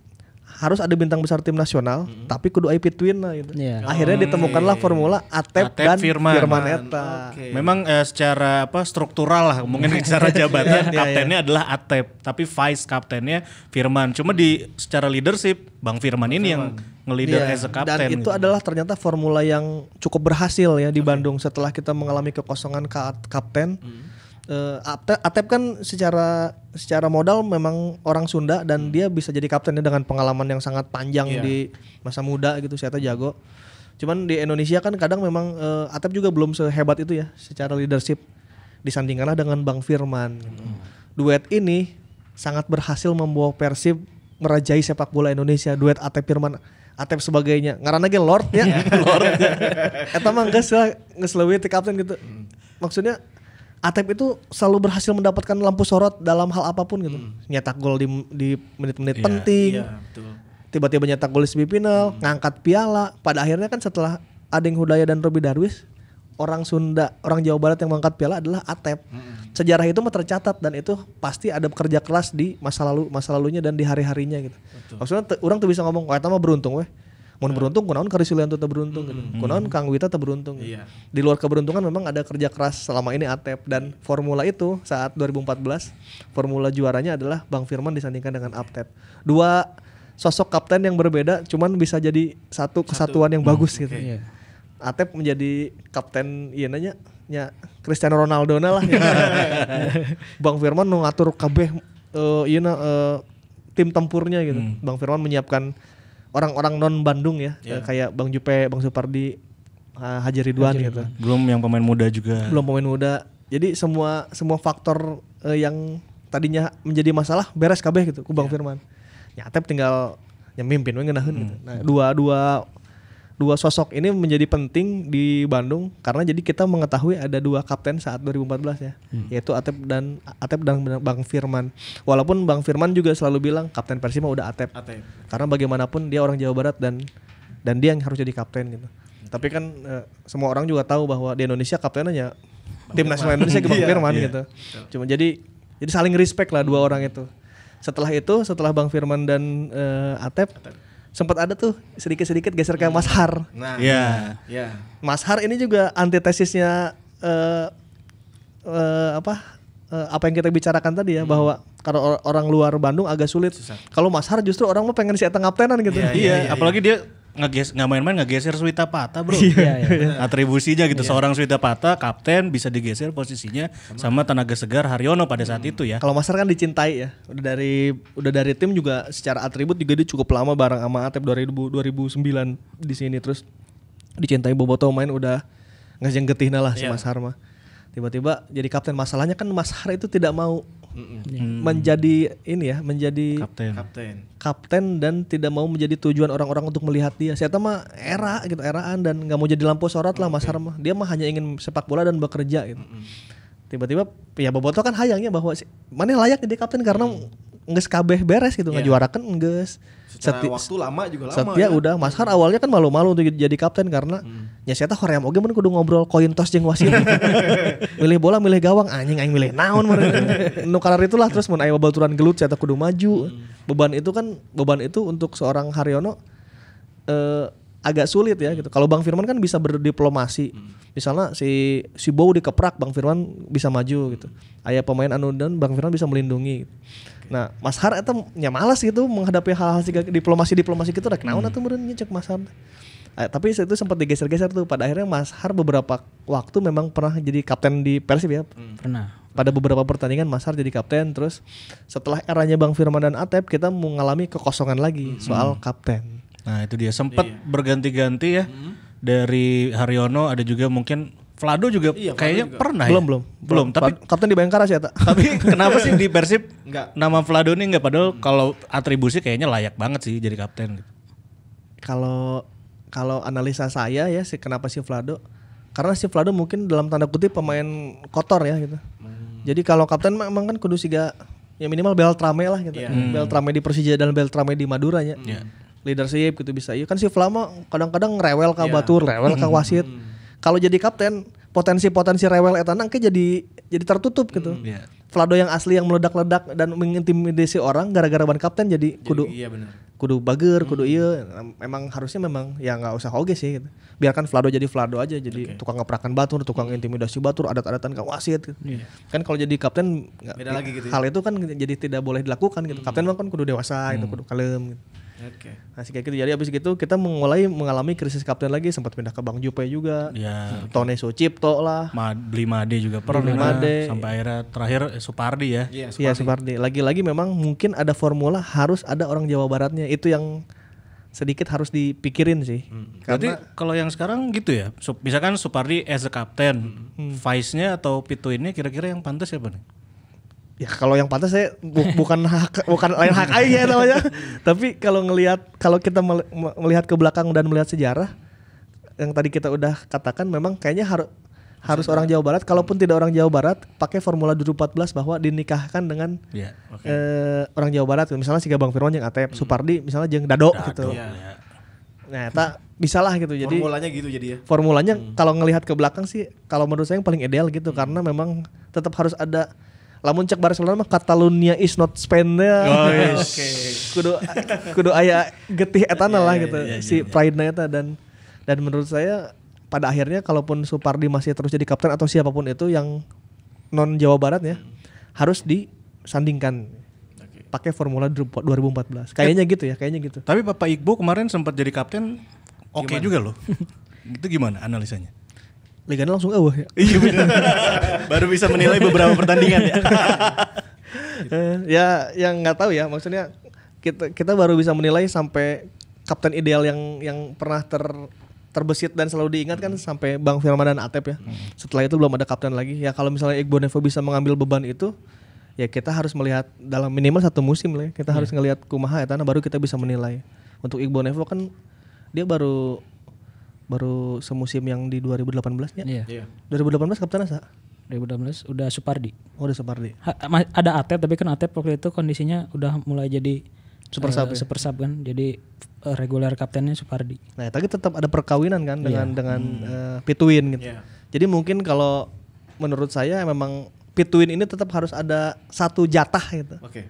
harus ada bintang besar tim nasional, tapi kudu aya pituinna gitu. Iya. Akhirnya ditemukanlah formula Atep dan Firman eta. Memang secara struktural lah, mungkin secara jabatan kaptennya adalah Atep, tapi vice kaptennya Firman. Cuma secara leadership Bang Firman ini yang nge-leader as a kapten. Dan itu adalah ternyata formula yang cukup berhasil ya di Bandung setelah kita mengalami kekosongan kapten. Atep kan secara modal memang orang Sunda dan dia bisa jadi kaptennya dengan pengalaman yang sangat panjang di masa muda gitu, saya jago. Cuman di Indonesia kan kadang memang Atep juga belum sehebat itu ya secara leadership disandingkanlah dengan Bang Firman. Duet ini sangat berhasil membawa Persib merajai sepak bola Indonesia. Duet Atep Firman, Atep sebagainya ngaranna ge Lord ya. Lord. Eta mah geus leuwih ti kapten gitu. Maksudnya Atep itu selalu berhasil mendapatkan lampu sorot dalam hal apapun gitu. Nyetak gol di menit-menit penting. Iya, betul. Tiba-tiba nyetak gol di semifinal, ngangkat piala. Pada akhirnya kan setelah Adeng Hudaya dan Robi Darwis, orang Sunda, orang Jawa Barat yang mengangkat piala adalah Atep. Sejarah itu mah tercatat dan itu pasti ada kerja keras di masa lalunya dan di hari-harinya gitu. Maksudnya orang tuh bisa ngomong, "Wah, eta mah beruntung weh." Mun beruntung, kunaon Karis Yulianto teu beruntung gitu. Kunaon Kang Wita teu beruntung. Iya. Di luar keberuntungan memang ada kerja keras selama ini Atep dan formula itu saat 2014 formula juaranya adalah Bang Firman disandingkan dengan Atep. Dua sosok kapten yang berbeda cuman bisa jadi satu kesatuan yang bagus gitu. Iya. Atep menjadi kapten ieu nya Cristiano Ronaldo lah. Bang Firman nu ngatur kabeh tim tempurnya gitu. Bang Firman menyiapkan orang-orang non Bandung ya, kayak Bang Jupe, Bang Supardi, Haji Ridwan gitu. Belum yang pemain muda juga. Belum pemain muda. Jadi semua faktor yang tadinya menjadi masalah beres kabeh gitu ku Bang Firman. Ya Atep tinggal mimpin we ngeunaheun gitu. Nah, dua sosok ini menjadi penting di Bandung karena jadi kita mengetahui ada dua kapten saat 2014 ya, yaitu Atep dan Bang Firman. Walaupun Bang Firman juga selalu bilang kapten Persib mah udah Atep. Karena bagaimanapun dia orang Jawa Barat dan dia yang harus jadi kapten gitu. Tapi kan semua orang juga tahu bahwa di Indonesia kaptennya tim nasional Indonesia Bang Firman gitu. Cuma jadi saling respect lah dua orang itu. Setelah Bang Firman dan Atep sempat ada tuh sedikit geser ke Mas Har. Nah, iya. Mas Har ini juga antitesisnya apa yang kita bicarakan tadi ya, bahwa kalau orang luar Bandung agak sulit. Kalau Mas Har justru orang mah pengen si eta kaptenan gitu. Iya, apalagi dia nggak main-main ngegeser Suita Pata, bro. Atribusinya gitu, seorang Suita Pata kapten bisa digeser posisinya sama tenaga segar Haryono pada saat itu ya. Kalau Mas Har kan dicintai ya, udah dari tim juga secara atribut juga dia cukup lama bareng sama Atep 2009 di sini, terus dicintai bobotoh main udah ngajeng getihna lah si Mas Har mah. Tiba-tiba jadi kapten. Masalahnya kan Mas Har itu tidak mau menjadi kapten dan tidak mau menjadi tujuan orang-orang untuk melihat dia. Saya mah eraan dan nggak mau jadi lampu sorot lah Mas Har mah. Dia mah hanya ingin sepak bola dan bekerja gitu. Tiba-tiba ya bobotoh kan hayangnya bahwa mana layak jadi kapten karena geus kabeh beres gitu, ngajuarakeun geus. Secara waktu lama juga lama. Setia udah Mas Har awalnya kan malu-malu untuk jadi kapten karena nya saya hoream oge mun kudu ngobrol koin tos jeung wasit. Milih bola, milih gawang, anjing aing milih naon meureun. Nu kalar itulah terus mun aya babaturan gelut saya kudu maju. Beban itu untuk seorang Haryono agak sulit ya gitu. Kalau Bang Firman kan bisa berdiplomasi. Misalnya si Bow dikeprak, Bang Firman bisa maju gitu. Aya pemain anu dan Bang Firman bisa melindungi. Nah, Mas Har eta nya malas gitu menghadapi hal-hal diplomasi gitu rek naon atuh meureun cek Mas Har. Tapi itu sempat digeser-geser tuh. Pada akhirnya Mas Har beberapa waktu memang pernah jadi kapten di Persib ya. Pernah. Pada beberapa pertandingan Mas Har jadi kapten. Terus setelah eranya Bang Firman dan Atep kita mengalami kekosongan lagi soal kapten. Nah itu dia sempat berganti-ganti ya. Dari Haryono ada juga mungkin Vlado juga kayaknya juga pernah belum tapi kapten di Bayangkara sih eta. Tapi kenapa sih di Persib enggak nama Vlado ini enggak, padahal kalau atribusi kayaknya layak banget sih jadi kapten gitu. Kalau analisa saya ya kenapa si Vlado, karena si Vlado mungkin dalam tanda kutip pemain kotor ya gitu. Jadi kalau kapten memang kan kudu siga ya minimal Beltrame lah gitu. Beltrame di Persija dan Beltrame di Madura nya. Leadership gitu bisa. Iya kan si Vlamo kadang-kadang rewel ka batur, rewel ka wasit. Kalau jadi kapten, potensi rewel eta nang jadi tertutup gitu. Vlado yang asli yang meledak-ledak dan mengintimidasi orang gara-gara ban kapten jadi kudu kudu bager, kudu ieu. Memang harusnya memang ya enggak usah oge sih gitu. Biarkan Vlado jadi Vlado aja, jadi tukang ngeprakan batur, tukang intimidasi batur, adat-adatan ka wasit gitu. Kan kalau jadi kapten Beda lagi gitu ya. hal itu kan jadi tidak boleh dilakukan gitu. Kapten mah kan kudu dewasa itu, kudu kalem gitu. Oke. Nah, kayak gitu. Jadi abis gitu kita mulai mengalami krisis kapten lagi, sempat pindah ke Bang Jupe juga. Ya. Tone Sucipto lah. Beli Made juga pernah. Made. Sampai akhirnya terakhir Supardi ya. Iya, Iya Supardi. Lagi-lagi memang mungkin ada formula harus ada orang Jawa Baratnya. Itu yang sedikit harus dipikirin sih. Berarti kalau yang sekarang gitu ya. Misalkan Supardi as a captain, vice-nya atau pituinnya kira-kira yang pantas siapa nih? Ya kalau yang pantas saya bukan lain hak aing ya namanya. Tapi kalau kita melihat ke belakang dan melihat sejarah yang tadi kita udah katakan, memang kayaknya harus orang Jawa Barat. Kalaupun tidak orang Jawa Barat, pakai formula 2014 bahwa dinikahkan dengan orang Jawa Barat. Misalnya si Bang Firman yang Atep, Supardi misalnya jeung Dado gitu. Ya. Nah, tak bisalah gitu. Jadi formulanya gitu jadi ya. Formulanya kalau ngelihat ke belakang sih, kalau menurut saya yang paling ideal gitu, karena memang tetap harus ada. Lamun cek Barcelona mah Catalunya is not Spain-nya. Kudu aya getih etana lah gitu. Si pride-na eta dan menurut saya pada akhirnya kalaupun Supardi masih terus jadi kapten atau siapapun itu yang non Jawa Barat ya, harus disandingkan. Pakai formula 2014. Kayaknya gitu. Tapi Bapak Iqbo kemarin sempat jadi kapten oke juga loh. Itu gimana analisanya? Liganya langsung eueuh ya. Iya benar. Baru bisa menilai beberapa pertandingan ya. Ya yang nggak tahu ya, maksudnya kita baru bisa menilai sampai kapten ideal yang pernah terbesit dan selalu diingat kan sampai Bang Firman dan Atep ya. Setelah itu belum ada kapten lagi. Ya kalau misalnya Iqbo Nevo bisa mengambil beban itu, ya kita harus melihat dalam minimal 1 musim lah. Kita harus ngelihat kumaha eta baru kita bisa menilai. Untuk Iqbo Nevo kan dia baru semusim yang di 2018 ya. Iya. 2018 kapten asa? 2018 udah Supardi. Oh, udah Supardi. Ada Atep tapi kan Atep waktu itu kondisinya udah mulai jadi Super sub ya? Super sub kan. Jadi reguler kaptennya Supardi. Nah, tapi tetap ada perkawinan kan dengan Pituin gitu. Yeah. Jadi mungkin kalau menurut saya memang Pituin ini tetap harus ada satu jatah gitu. Oke.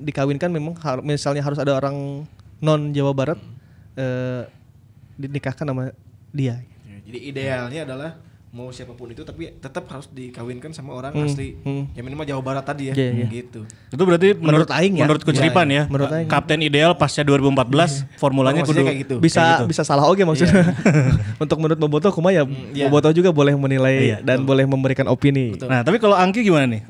Dikawinkan memang misalnya harus ada orang non Jawa Barat dinikahkan sama dia. Ya, jadi idealnya adalah mau siapapun itu tapi tetap harus dikawinkan sama orang asli. Ya minimal Jawa Barat tadi ya. Gitu. Itu berarti menurut aing ya. Menurut Coach Ripan ya. Menurut aing. Kapten ideal pasca 2014 formulanya kudu kayak gitu. Bisa salah oke maksudnya. Untuk menurut Boboto kumaha ya Boboto juga boleh menilai dan boleh memberikan opini. Betul. Nah, tapi kalau Angki gimana nih?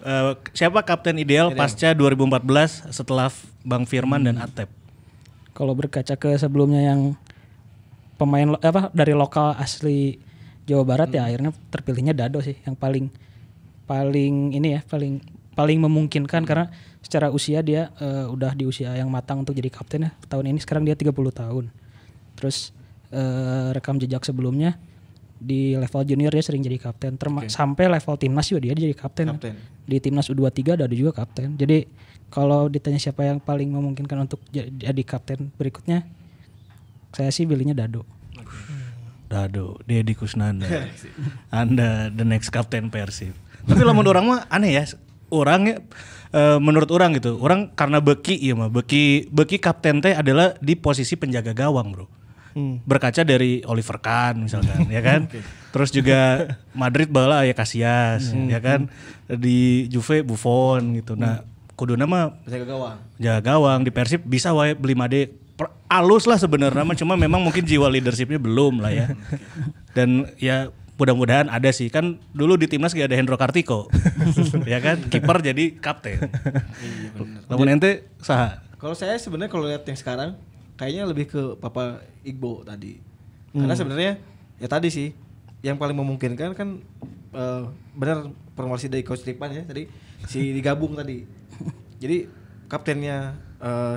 Siapa kapten ideal pasca 2014 setelah Bang Firman dan Atep? Kalau berkaca ke sebelumnya yang pemain dari lokal asli Jawa Barat ya akhirnya terpilihnya Dado sih yang paling ini ya paling memungkinkan karena secara usia dia udah di usia yang matang untuk jadi kapten ya. Tahun ini sekarang dia 30 tahun. Terus rekam jejak sebelumnya di level junior dia sering jadi kapten. Sampai level timnas juga dia jadi kapten. Di timnas U23 Dado juga kapten. Jadi kalau ditanya siapa yang paling memungkinkan untuk jadi kapten berikutnya, saya sih pilihnya Dado. Dado, Deddy Kusnanda. Anda the next kapten Persib. Tapi lamun orang mah aneh ya. Orangnya menurut orang gitu. Orang karena beki kapten teh adalah di posisi penjaga gawang, Bro. Berkaca dari Oliver Kahn misalkan, ya kan? Terus juga Madrid bala ya Casillas, ya kan? Di Juve Buffon gitu. Nah, kuduna mah jaga gawang di Persib bisa wae beli Made alus lah sebenarnya cuma memang mungkin jiwa leadershipnya belum lah ya. Dan ya mudah-mudahan ada sih, kan dulu di timnas gak ada Hendro Kartiko. Ya kan, kiper jadi kapten. Iya benar. Namun ente saha? Kalau saya sebenarnya kalau lihat yang sekarang kayaknya lebih ke Papa Iqbo tadi. Karena sebenarnya ya tadi sih yang paling memungkinkan kan benar promosi dari Coach Ripan ya tadi si digabung tadi. Jadi kaptennya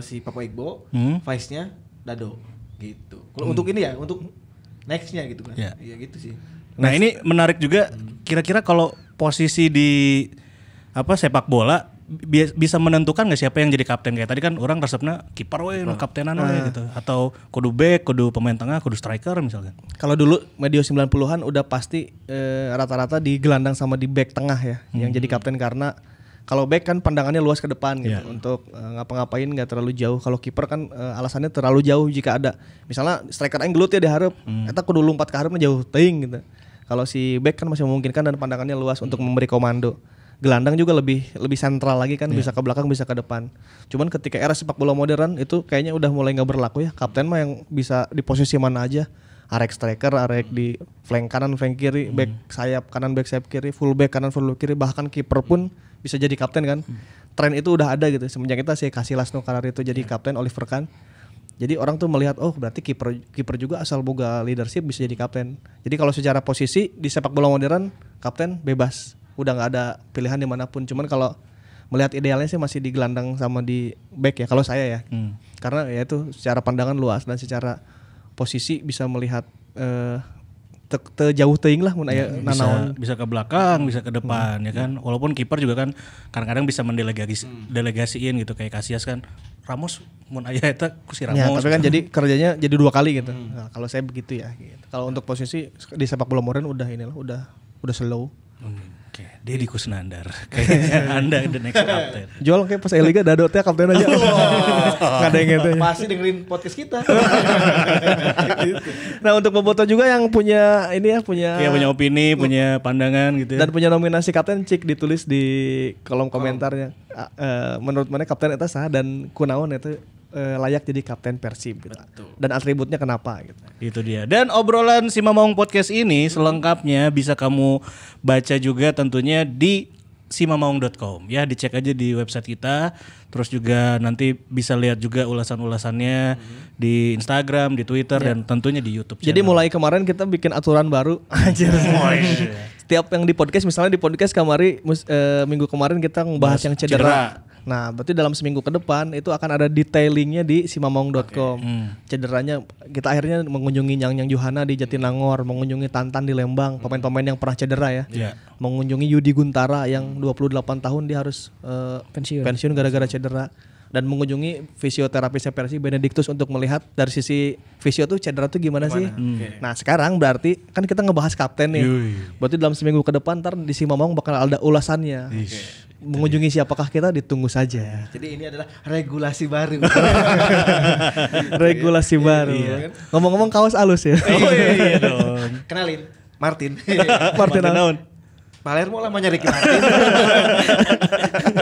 si Papa Iqbo, vice-nya Dado gitu. Kalau untuk ini ya, untuk next-nya gitu kan. Ya. Iya gitu sih. Nah, ini menarik juga kira-kira kalau posisi di sepak bola bisa menentukan nggak siapa yang jadi kapten. Kayak tadi kan orang resepnya kiper we kaptenan we gitu, atau kudu back, kudu pemain tengah, kudu striker misalkan. Kalau dulu medio 90-an udah pasti rata-rata digelandang sama di back tengah ya yang jadi kapten, karena kalau back kan pandangannya luas ke depan gitu Iya. untuk ngapa-ngapain nggak terlalu jauh. Kalau kiper kan alasannya terlalu jauh jika ada. Misalnya striker aing gelut ya di hareup, eta kudu lompat ke hareupna jauh teuing gitu. Kalau si back kan masih memungkinkan dan pandangannya luas untuk memberi komando. Gelandang juga lebih sentral lagi kan, bisa ke belakang bisa ke depan. Cuman ketika era sepak bola modern itu kayaknya udah mulai nggak berlaku ya. Kapten mah yang bisa di posisi mana aja. Arek striker, arek di flank kanan, flank kiri, back sayap kanan, back sayap kiri, full back kanan, full back kiri, bahkan kiper pun bisa jadi kapten kan. Tren itu udah ada gitu. Semenjak kita si Casillas Nukarar itu jadi kapten, Oliver Kahn. Jadi orang tuh melihat oh berarti kiper juga asal boga leadership bisa jadi kapten. Jadi kalau secara posisi di sepak bola modern kapten bebas, udah nggak ada pilihan dimanapun. Cuman kalau melihat idealnya sih masih di gelandang sama di back ya kalau saya ya. Karena ya itu secara pandangan luas dan secara posisi bisa melihat jauh teuing lah mun aya nanaon. Bisa ke belakang, bisa ke depan ya kan. Walaupun kiper juga kan kadang-kadang bisa mendelegasiin gitu kayak Casillas kan. Ramos mun aya eta ku si Ya, Ramos. tapi kan jadi kerjanya jadi 2 kali gitu. Nah, kalau saya begitu ya gitu. Kalau untuk posisi di sepak bola modern udah slow. Oke, Deddy Kusnandar. Kayaknya Anda the next captain. Jual kayak pas Liga dado teh kapten aja. Enggak ada yang gitu. Pasti dengerin podcast kita. Nah, untuk Boboto juga yang punya ini ya punya Kayak punya opini, punya pandangan gitu ya. dan punya nominasi kapten cik ditulis di kolom komentarnya. Menurut mana kapten eta saha dan kunaon itu layak jadi kapten Persib gitu. Dan atributnya kenapa gitu. Itu dia. Dan obrolan si Mamong Podcast ini selengkapnya bisa kamu baca juga tentunya di simamaung.com ya, dicek aja di website kita. Terus juga nanti bisa lihat juga ulasan-ulasannya di Instagram, di Twitter dan tentunya di YouTube. Jadi mulai kemarin kita bikin aturan baru. Anjir. Setiap yang di podcast misalnya di podcast minggu kemarin kita ngebahas yang cedera. Nah, berarti dalam seminggu ke depan itu akan ada detailingnya di simamaung.com. Cederanya kita akhirnya mengunjungi Nyang Johana di Jatinangor, mengunjungi Tantan di Lembang, pemain-pemain yang pernah cedera ya. Mengunjungi Yudi Guntara yang 28 tahun dia harus pensiun gara-gara cedera. Dan mengunjungi fisioterapisnya Persib Benedictus untuk melihat dari sisi fisio tuh cedera tuh gimana sih. Nah sekarang berarti kan kita ngebahas kapten nih. Berarti dalam seminggu ke depan ntar di Simamaung bakal ada ulasannya. Mengunjungi siapakah kita ditunggu saja. Jadi ini adalah regulasi baru. Regulasi baru. Ngomong-ngomong kaos alus ya. Oh iya dong. Kenalin, Martin. Martin Naon. Palermo lah nyari Martin.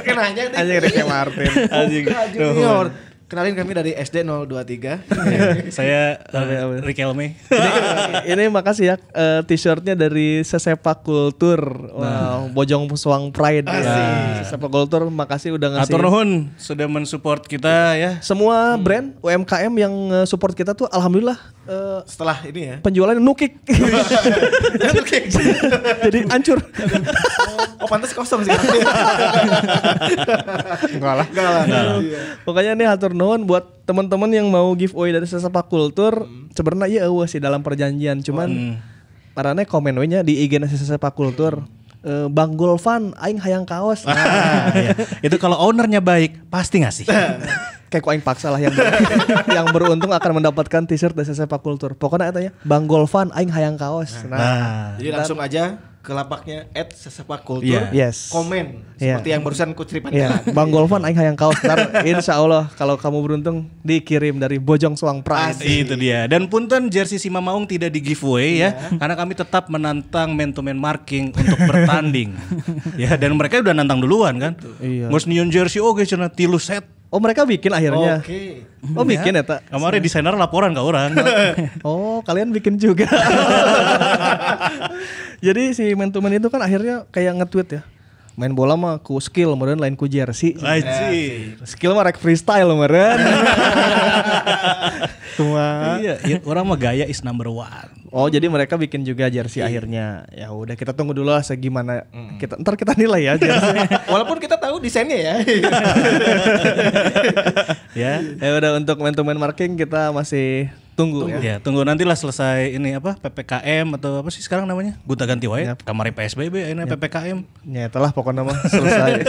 Kenanya deh. Anjing Ricky Martin. Anjing. Junior. Kenalin kami dari SD 023. Saya Riquelme. Ini makasih ya t-shirtnya dari Sesepak Kultur. Wow, Bojong Suang Pride. Sesepak Kultur makasih udah ngasih. Atur nuhun sudah mensupport kita ya. Semua brand UMKM yang support kita tuh alhamdulillah Setelah ini ya. penjualannya nukik. Jadi hancur. Oh pantas kosong sih. Enggak lah. Iya. Pokoknya nih hatur nuhun buat teman-teman yang mau giveaway dari Sesepak Kultur. Sebenarnya iya sih dalam perjanjian, cuman marane komen we nya di IG-na Sesepak Kultur. Bang Golfan aing hayang kaos. Iya. Itu kalau ownernya baik pasti ngasih. Kayak ku aing paksa lah yang beruntung akan mendapatkan t-shirt dari Sesepak Kultur. Pokoknya eta ya, Bang Golfan aing hayang kaos. Nah, Jadi langsung aja ke lapaknya @sesepak-kultur. Iya. Yes. Komen Iya. seperti yang barusan ku ceripan. Iya, Bang Golfan aing hayang kaos. Ntar insya Allah kalau kamu beruntung dikirim dari Bojong Suang Pride. Itu dia. Dan punten jersey Simamaung tidak di giveaway ya, karena kami tetap menantang man to man marking untuk bertanding. Ya, dan mereka udah nantang duluan kan. Iya. Ngus nyun jersey oke cenah 3 set. Oh mereka bikin akhirnya. Oke. Oh bikin ya tak? Kemarin desainer laporan ke orang. Oh kalian bikin juga. Jadi si man to man itu kan akhirnya kayak nge-tweet ya. Main bola mah ku skill, kemudian lain ku jersey. Anjir. Skill mah rek freestyle meren. Cuma. Iya, orang mah gaya is number one. Oh jadi mereka bikin juga jersey akhirnya. Ya udah kita tunggu dulu lah segimana ntar kita nilai ya jersey. Walaupun kita tahu desainnya ya. Ya udah untuk man to man marking kita masih tunggu ya. Ya, tunggu nantilah selesai ini apa PPKM atau apa sih sekarang namanya? Gonta ganti wae. Kamari PSBB ini PPKM. Ya itulah pokoknya mah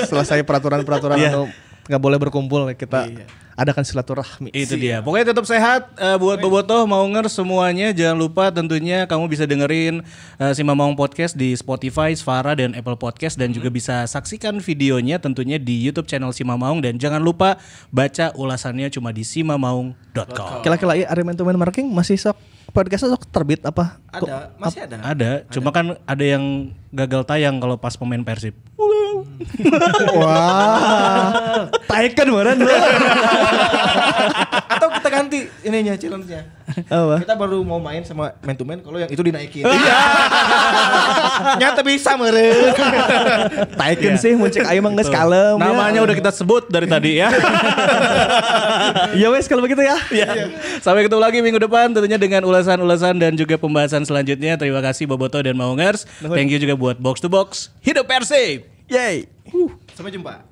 selesai peraturan-peraturan atau nggak boleh berkumpul kita adakan silaturahmi. Itu dia. Pokoknya tetap sehat buat Bobotoh, Maungers semuanya. Jangan lupa tentunya kamu bisa dengerin si Mamaung Podcast di Spotify, Svara dan Apple Podcast dan juga bisa saksikan videonya tentunya di YouTube channel Si Mamaung dan jangan lupa baca ulasannya cuma di simamaung.com. Kira-kira ari main marking masih sok podcastnya sok terbit apa? Ada, masih ada. Ada, cuma kan ada yang gagal tayang kalau pas pemain Persib. Wah. Taikan meureun lu. Atau kita ganti ininya challenge-nya. Apa? Kita baru mau main sama man to man kalau yang itu dinaikin. Iya. Nyata bisa meureun. Taikan sih mun cek aing mah geus kalem. Namanya udah kita sebut dari tadi ya. Ya wes kalau begitu ya. Sampai ketemu lagi minggu depan tentunya dengan ulasan-ulasan dan juga pembahasan selanjutnya. Terima kasih Bobotoh dan Maungers. Thank you juga buat Box to Box. Hidup Persib. Yay. Sampai jumpa.